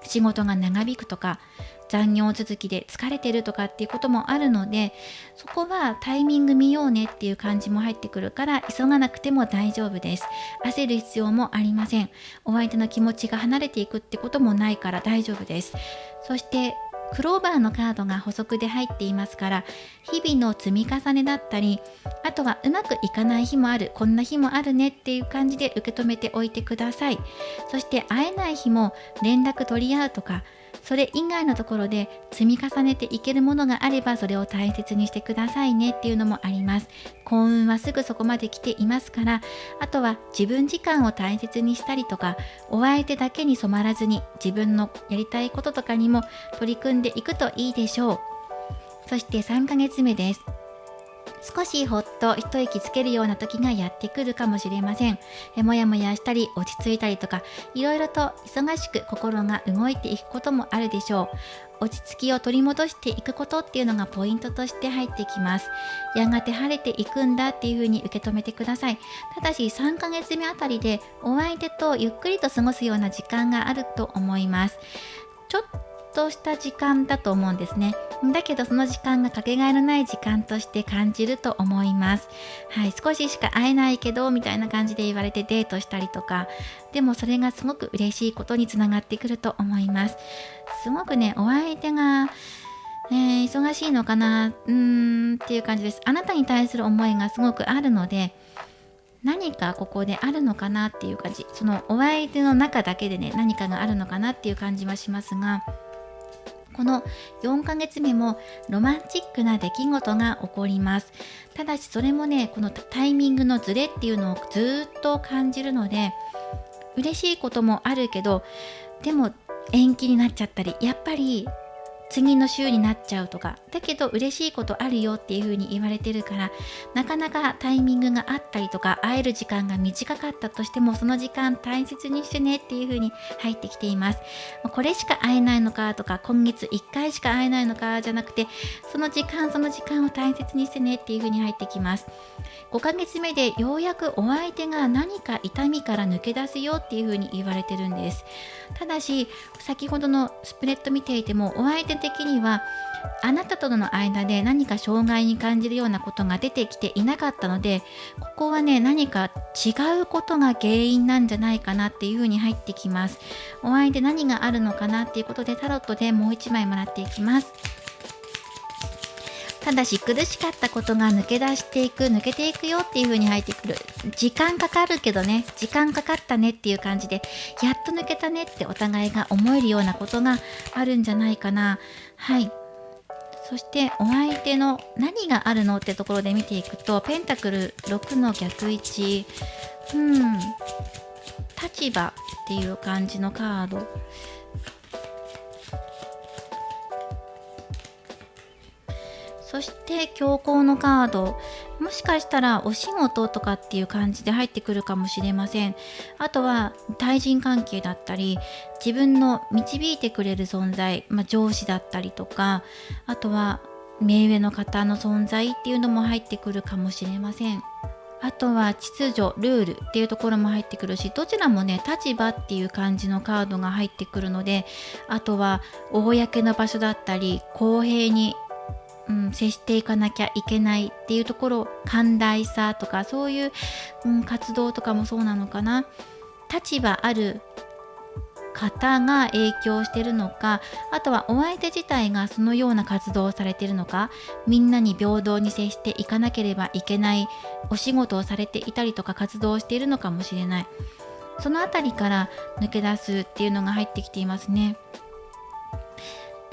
仕事が長引くとか、残業続きで疲れてるとかっていうこともあるので、そこはタイミング見ようねっていう感じも入ってくるから、急がなくても大丈夫です。焦る必要もありません。お相手の気持ちが離れていくってこともないから大丈夫です。そしてクローバーのカードが補足で入っていますから、日々の積み重ねだったり、あとはうまくいかない日もある、こんな日もあるねっていう感じで受け止めておいてください。そして会えない日も連絡取り合うとか、それ以外のところで積み重ねていけるものがあれば、それを大切にしてくださいねっていうのもあります。幸運はすぐそこまで来ていますから、あとは自分時間を大切にしたりとか、お相手だけに染まらずに自分のやりたいこととかにも取り組んでいくといいでしょう。そして3ヶ月目です。少しほっと一息つけるような時がやってくるかもしれません。もやもやしたり落ち着いたりとか、いろいろと忙しく心が動いていくこともあるでしょう。落ち着きを取り戻していくことっていうのがポイントとして入ってきます。やがて晴れていくんだっていう風に受け止めてください。ただし3ヶ月目あたりでお相手とゆっくりと過ごすような時間があると思います。ちょっとした時間だと思うんですね。だけどその時間がかけがえのない時間として感じると思います。はい、少ししか会えないけどみたいな感じで言われてデートしたりとか、でもそれがすごく嬉しいことにつながってくると思います。すごくね、お相手が忙しいのかなっていう感じです。あなたに対する思いがすごくあるので、何かここであるのかなっていう感じ、そのお相手の中だけでね、何かがあるのかなっていう感じはしますが、この4ヶ月目もロマンチックな出来事が起こります。ただしそれもね、このタイミングのズレっていうのをずっと感じるので、嬉しいこともあるけど、でも延期になっちゃったり、やっぱり次の週になっちゃうとか、だけど嬉しいことあるよっていう風に言われてるから、なかなかタイミングがあったりとか、会える時間が短かったとしても、その時間大切にしてねっていう風に入ってきています。これしか会えないのかとか、今月1回しか会えないのかじゃなくて、その時間を大切にしてねっていう風に入ってきます。5ヶ月目でようやくお相手が何か痛みから抜け出すよっていう風に言われてるんです。ただし先ほどのスプレッド見ていても、お相手的にはあなたとの間で何か障害に感じるようなことが出てきていなかったので、ここはね、何か違うことが原因なんじゃないかなっていう風に入ってきます。お相手何があるのかなっていうことで、タロットでもう1枚もらっていきます。ただし苦しかったことが抜けていくよっていう風に入ってくる。時間かかるけどね、時間かかったねっていう感じで、やっと抜けたねってお互いが思えるようなことがあるんじゃないかな。はい。そしてお相手の何があるのってところで見ていくと、ペンタクル6の逆位置、立場っていう感じのカード。そして強行のカード、もしかしたらお仕事とかっていう感じで入ってくるかもしれません。あとは対人関係だったり、自分の導いてくれる存在、上司だったりとか、あとは目上の方の存在っていうのも入ってくるかもしれません。あとは秩序、ルールっていうところも入ってくるし、どちらもね、立場っていう感じのカードが入ってくるので、あとは公の場所だったり、公平に接していかなきゃいけないっていうところ、寛大さとかそういう、活動とかもそうなのかな。立場ある方が影響してるのか、あとはお相手自体がそのような活動をされているのか、みんなに平等に接していかなければいけないお仕事をされていたりとか活動をしているのかもしれない。そのあたりから抜け出すっていうのが入ってきていますね。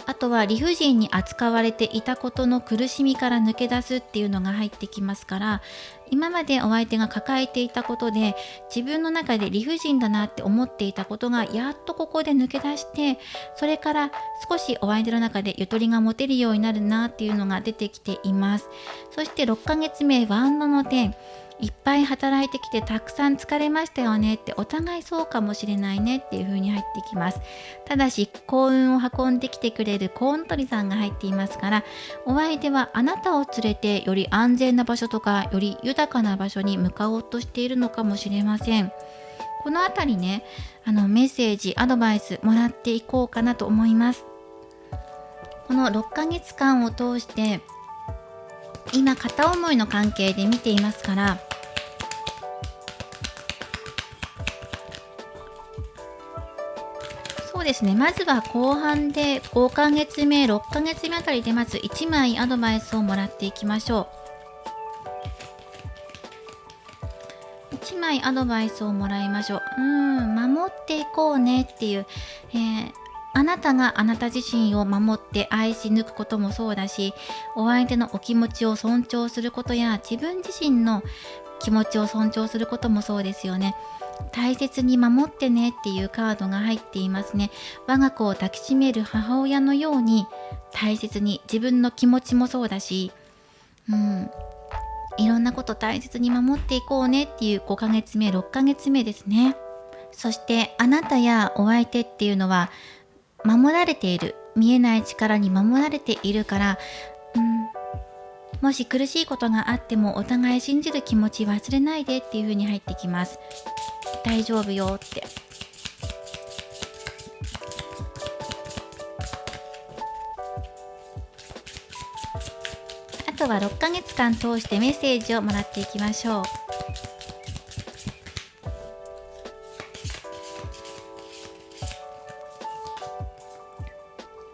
あとは理不尽に扱われていたことの苦しみから抜け出すっていうのが入ってきますから、今までお相手が抱えていたことで自分の中で理不尽だなって思っていたことがやっとここで抜け出して、それから少しお相手の中でゆとりが持てるようになるなっていうのが出てきています。そして6ヶ月目ワンドの10、いっぱい働いてきてたくさん疲れましたよねって、お互いそうかもしれないねっていう風に入ってきます。ただし幸運を運んできてくれるコウノトリさんが入っていますから、お相手はあなたを連れてより安全な場所とかより豊かな場所に向かおうとしているのかもしれません。このあたりね、メッセージアドバイスもらっていこうかなと思います。この6ヶ月間を通して今片思いの関係で見ていますから、そうですね、まずは後半で5ヶ月目6ヶ月目あたりでまず1枚アドバイスをもらっていきましょう。1枚アドバイスをもらいましょう。守っていこうねっていう、あなたがあなた自身を守って愛し抜くこともそうだし、お相手のお気持ちを尊重することや自分自身の気持ちを尊重することもそうですよね。大切に守ってねっていうカードが入っていますね。我が子を抱きしめる母親のように大切に、自分の気持ちもそうだし、いろんなこと大切に守っていこうねっていう5ヶ月目6ヶ月目ですね。そしてあなたやお相手っていうのは守られている、見えない力に守られているから、もし苦しいことがあってもお互い信じる気持ち忘れないでっていう風に入ってきます。大丈夫よって。あとは6ヶ月間通してメッセージをもらっていきましょう。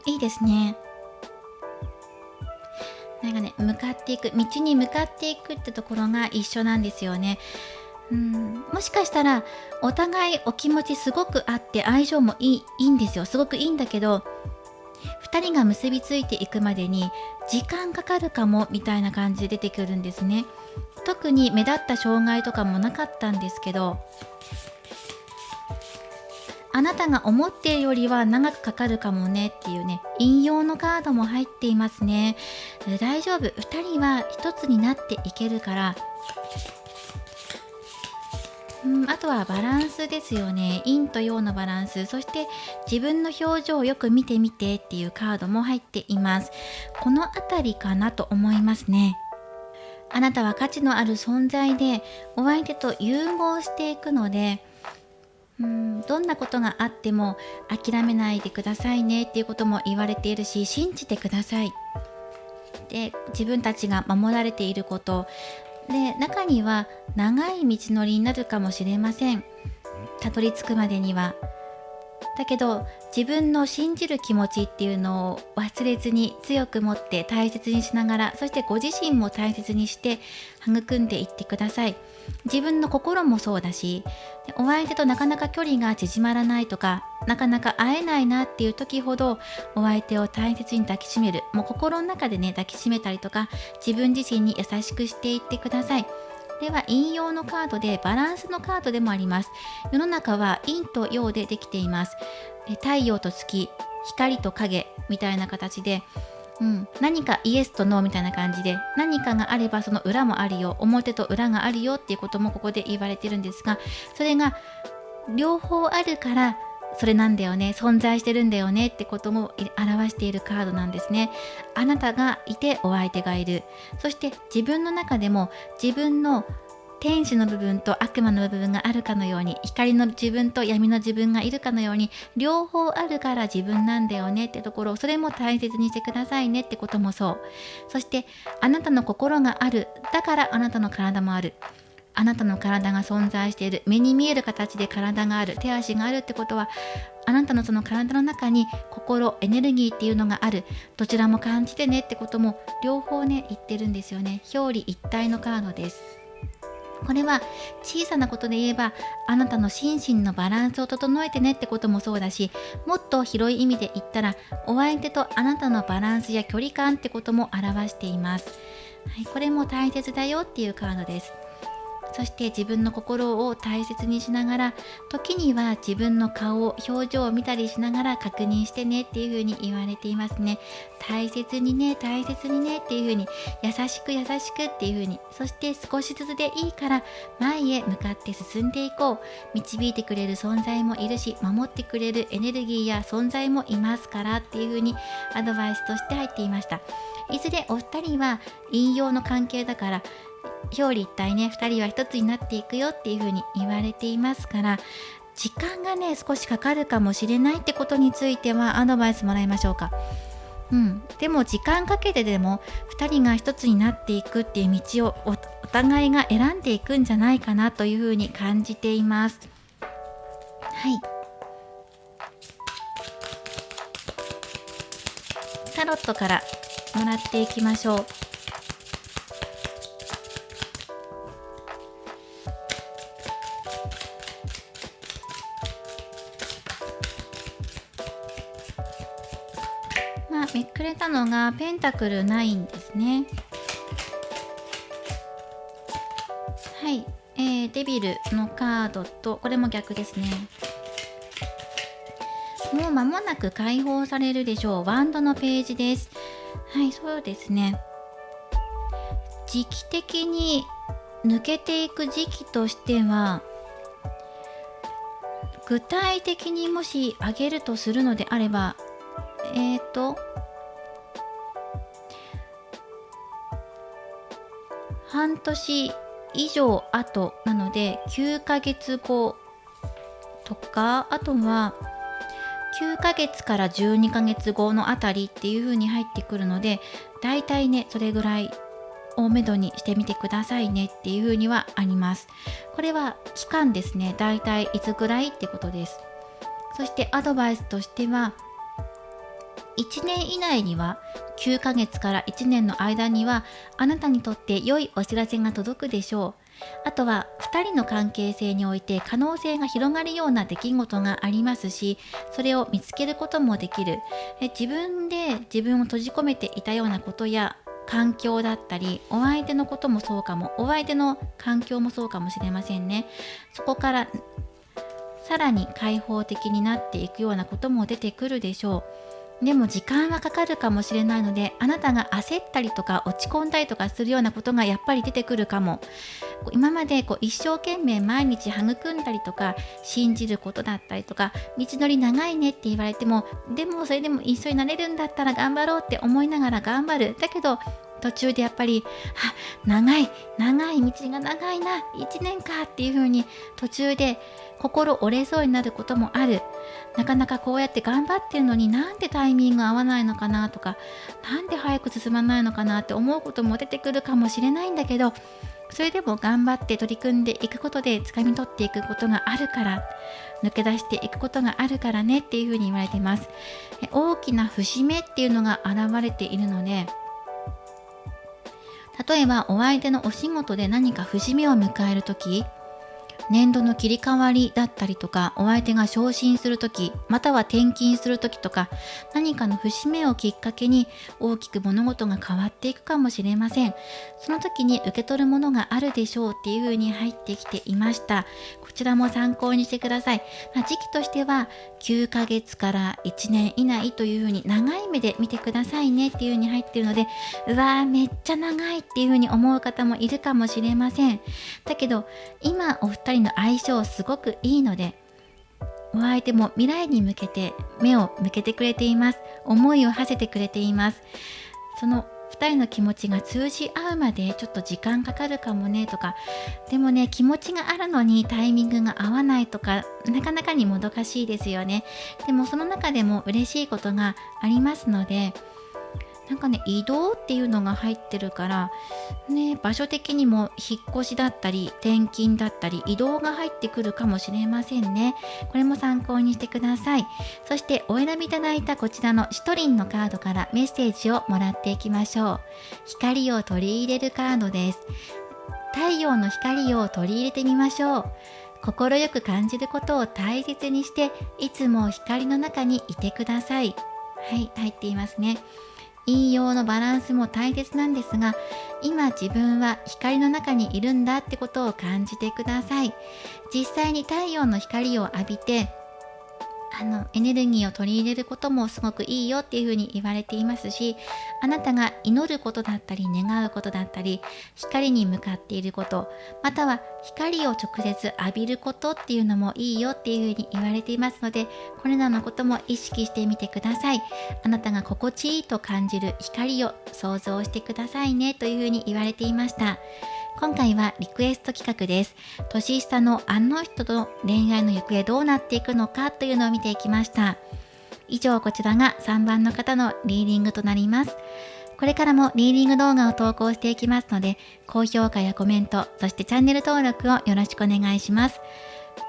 いいですね。なんかね、向かっていく、道に向かっていくってところが一緒なんですよね。もしかしたらお互いお気持ちすごくあって相性もいいんですよ。すごくいいんだけど、2人が結びついていくまでに時間かかるかもみたいな感じで出てくるんですね。特に目立った障害とかもなかったんですけど、あなたが思っているよりは長くかかるかもねっていうね、引用のカードも入っていますね。大丈夫、2人は一つになっていけるから、あとはバランスですよね。陰と陽のバランス、そして自分の表情をよく見てみてっていうカードも入っています。このあたりかなと思いますね。あなたは価値のある存在でお相手と融合していくので、どんなことがあっても諦めないでくださいねっていうことも言われているし、信じてください。で、自分たちが守られていることで、中には長い道のりになるかもしれません。たどり着くまでには。だけど自分の信じる気持ちっていうのを忘れずに強く持って大切にしながら、そしてご自身も大切にして育んでいってください。自分の心もそうだし、お相手となかなか距離が縮まらないとか、なかなか会えないなっていう時ほどお相手を大切に抱きしめる、もう心の中でね抱きしめたりとか、自分自身に優しくしていってください。では引用のカードでバランスのカードでもあります。世の中は陰と陽でできています。太陽と月、光と影みたいな形で、何かイエスとノーみたいな感じで、何かがあればその裏もあるよ、表と裏があるよっていうこともここで言われてるんですが、それが両方あるからそれなんだよね、存在してるんだよねってことも表しているカードなんですね。あなたがいてお相手がいる。そして自分の中でも自分の天使の部分と悪魔の部分があるかのように、光の自分と闇の自分がいるかのように、両方あるから自分なんだよねってところ、それも大切にしてくださいねってこともそう。そしてあなたの心がある、だからあなたの体もある。あなたの体が存在している、目に見える形で体がある、手足があるってことは、あなたのその体の中に心、エネルギーっていうのがある。どちらも感じてねってことも両方ね言ってるんですよね。表裏一体のカードです。これは小さなことで言えば、あなたの心身のバランスを整えてねってこともそうだし、もっと広い意味で言ったら、お相手とあなたのバランスや距離感ってことも表しています。これも大切だよっていうカードです。そして自分の心を大切にしながら、時には自分の顔、表情を見たりしながら確認してねっていう風に言われていますね。大切にね、大切にねっていう風に、優しく優しくっていう風に、そして少しずつでいいから前へ向かって進んでいこう。導いてくれる存在もいるし、守ってくれるエネルギーや存在もいますからっていう風にアドバイスとして入っていました。いずれお二人は引用の関係だから、表裏一体ね、2人は一つになっていくよっていう風に言われていますから、時間がね少しかかるかもしれないってことについてはアドバイスもらいましょうか。でも時間かけてでも2人が一つになっていくっていう道をお互いが選んでいくんじゃないかなという風に感じています。タロットからもらっていきましょう。めくれたのがペンタクル9ですね。デビルのカードと、これも逆ですね。もう間もなく解放されるでしょう。ワンドのページです。そうですね。時期的に抜けていく時期としては、具体的にもし挙げるとするのであれば、半年以上後なので9ヶ月後とか、あとは9ヶ月から12ヶ月後のあたりっていう風に入ってくるので、だいたいねそれぐらいをめどにしてみてくださいねっていう風にはあります。これは期間ですね。だいたいいつぐらいってことです。そしてアドバイスとしては、1年以内には、9ヶ月から1年の間にはあなたにとって良いお知らせが届くでしょう。あとは2人の関係性において可能性が広がるような出来事がありますし、それを見つけることもできる。自分で自分を閉じ込めていたようなことや環境だったり、お相手のこともそうかも、お相手の環境もそうかもしれませんね。そこからさらに開放的になっていくようなことも出てくるでしょう。でも時間はかかるかもしれないので、あなたが焦ったりとか落ち込んだりとかするようなことがやっぱり出てくるかも。今まで一生懸命毎日育んだりとか信じることだったりとか、道のり長いねって言われても、でもそれでも一緒になれるんだったら頑張ろうって思いながら頑張る。だけど途中でやっぱり長い道が長いな、1年かっていう風に途中で心折れそうになることもある。なかなかこうやって頑張ってるのになんでタイミング合わないのかなとか、なんで早く進まないのかなって思うことも出てくるかもしれないんだけど、それでも頑張って取り組んでいくことで掴み取っていくことがあるから、抜け出していくことがあるからねっていう風に言われています。大きな節目っていうのが現れているので、例えばお相手のお仕事で何か節目を迎えるとき、年度の切り替わりだったりとか、お相手が昇進するとき、または転勤するときとか、何かの節目をきっかけに大きく物事が変わっていくかもしれません。その時に受け取るものがあるでしょうっていう風に入ってきていました。こちらも参考にしてください。時期としては9ヶ月から1年以内という風に長い目で見てくださいねっていう風に入っているので、うわーめっちゃ長いっていう風に思う方もいるかもしれません。だけど今お二人の相性すごくいいので、お相手も未来に向けて目を向けてくれています。思いを馳せてくれています。その2人の気持ちが通じ合うまでちょっと時間かかるかもねとか、でもね気持ちがあるのにタイミングが合わないとか、なかなかにもどかしいですよね。でもその中でも嬉しいことがありますので、なんかね移動っていうのが入ってるからね、場所的にも引っ越しだったり転勤だったり移動が入ってくるかもしれませんね。これも参考にしてください。そしてお選びいただいたこちらのシトリンのカードからメッセージをもらっていきましょう。光を取り入れるカードです。太陽の光を取り入れてみましょう。心よく感じることを大切にして、いつも光の中にいてください。はい、入っていますね。引用のバランスも大切なんですが、今自分は光の中にいるんだってことを感じてください。実際に太陽の光を浴びてエネルギーを取り入れることもすごくいいよっていうふうに言われていますし、あなたが祈ることだったり願うことだったり、光に向かっていること、または光を直接浴びることっていうのもいいよっていうふうに言われていますので、これらのことも意識してみてください。あなたが心地いいと感じる光を想像してくださいねというふうに言われていました。今回はリクエスト企画です。年下のあの人と恋愛の行方どうなっていくのかというのを見ていきました。以上、こちらが3番の方のリーディングとなります。これからもリーディング動画を投稿していきますので、高評価やコメント、そしてチャンネル登録をよろしくお願いします。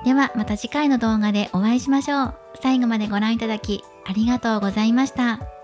ではまた次回の動画でお会いしましょう。最後までご覧いただきありがとうございました。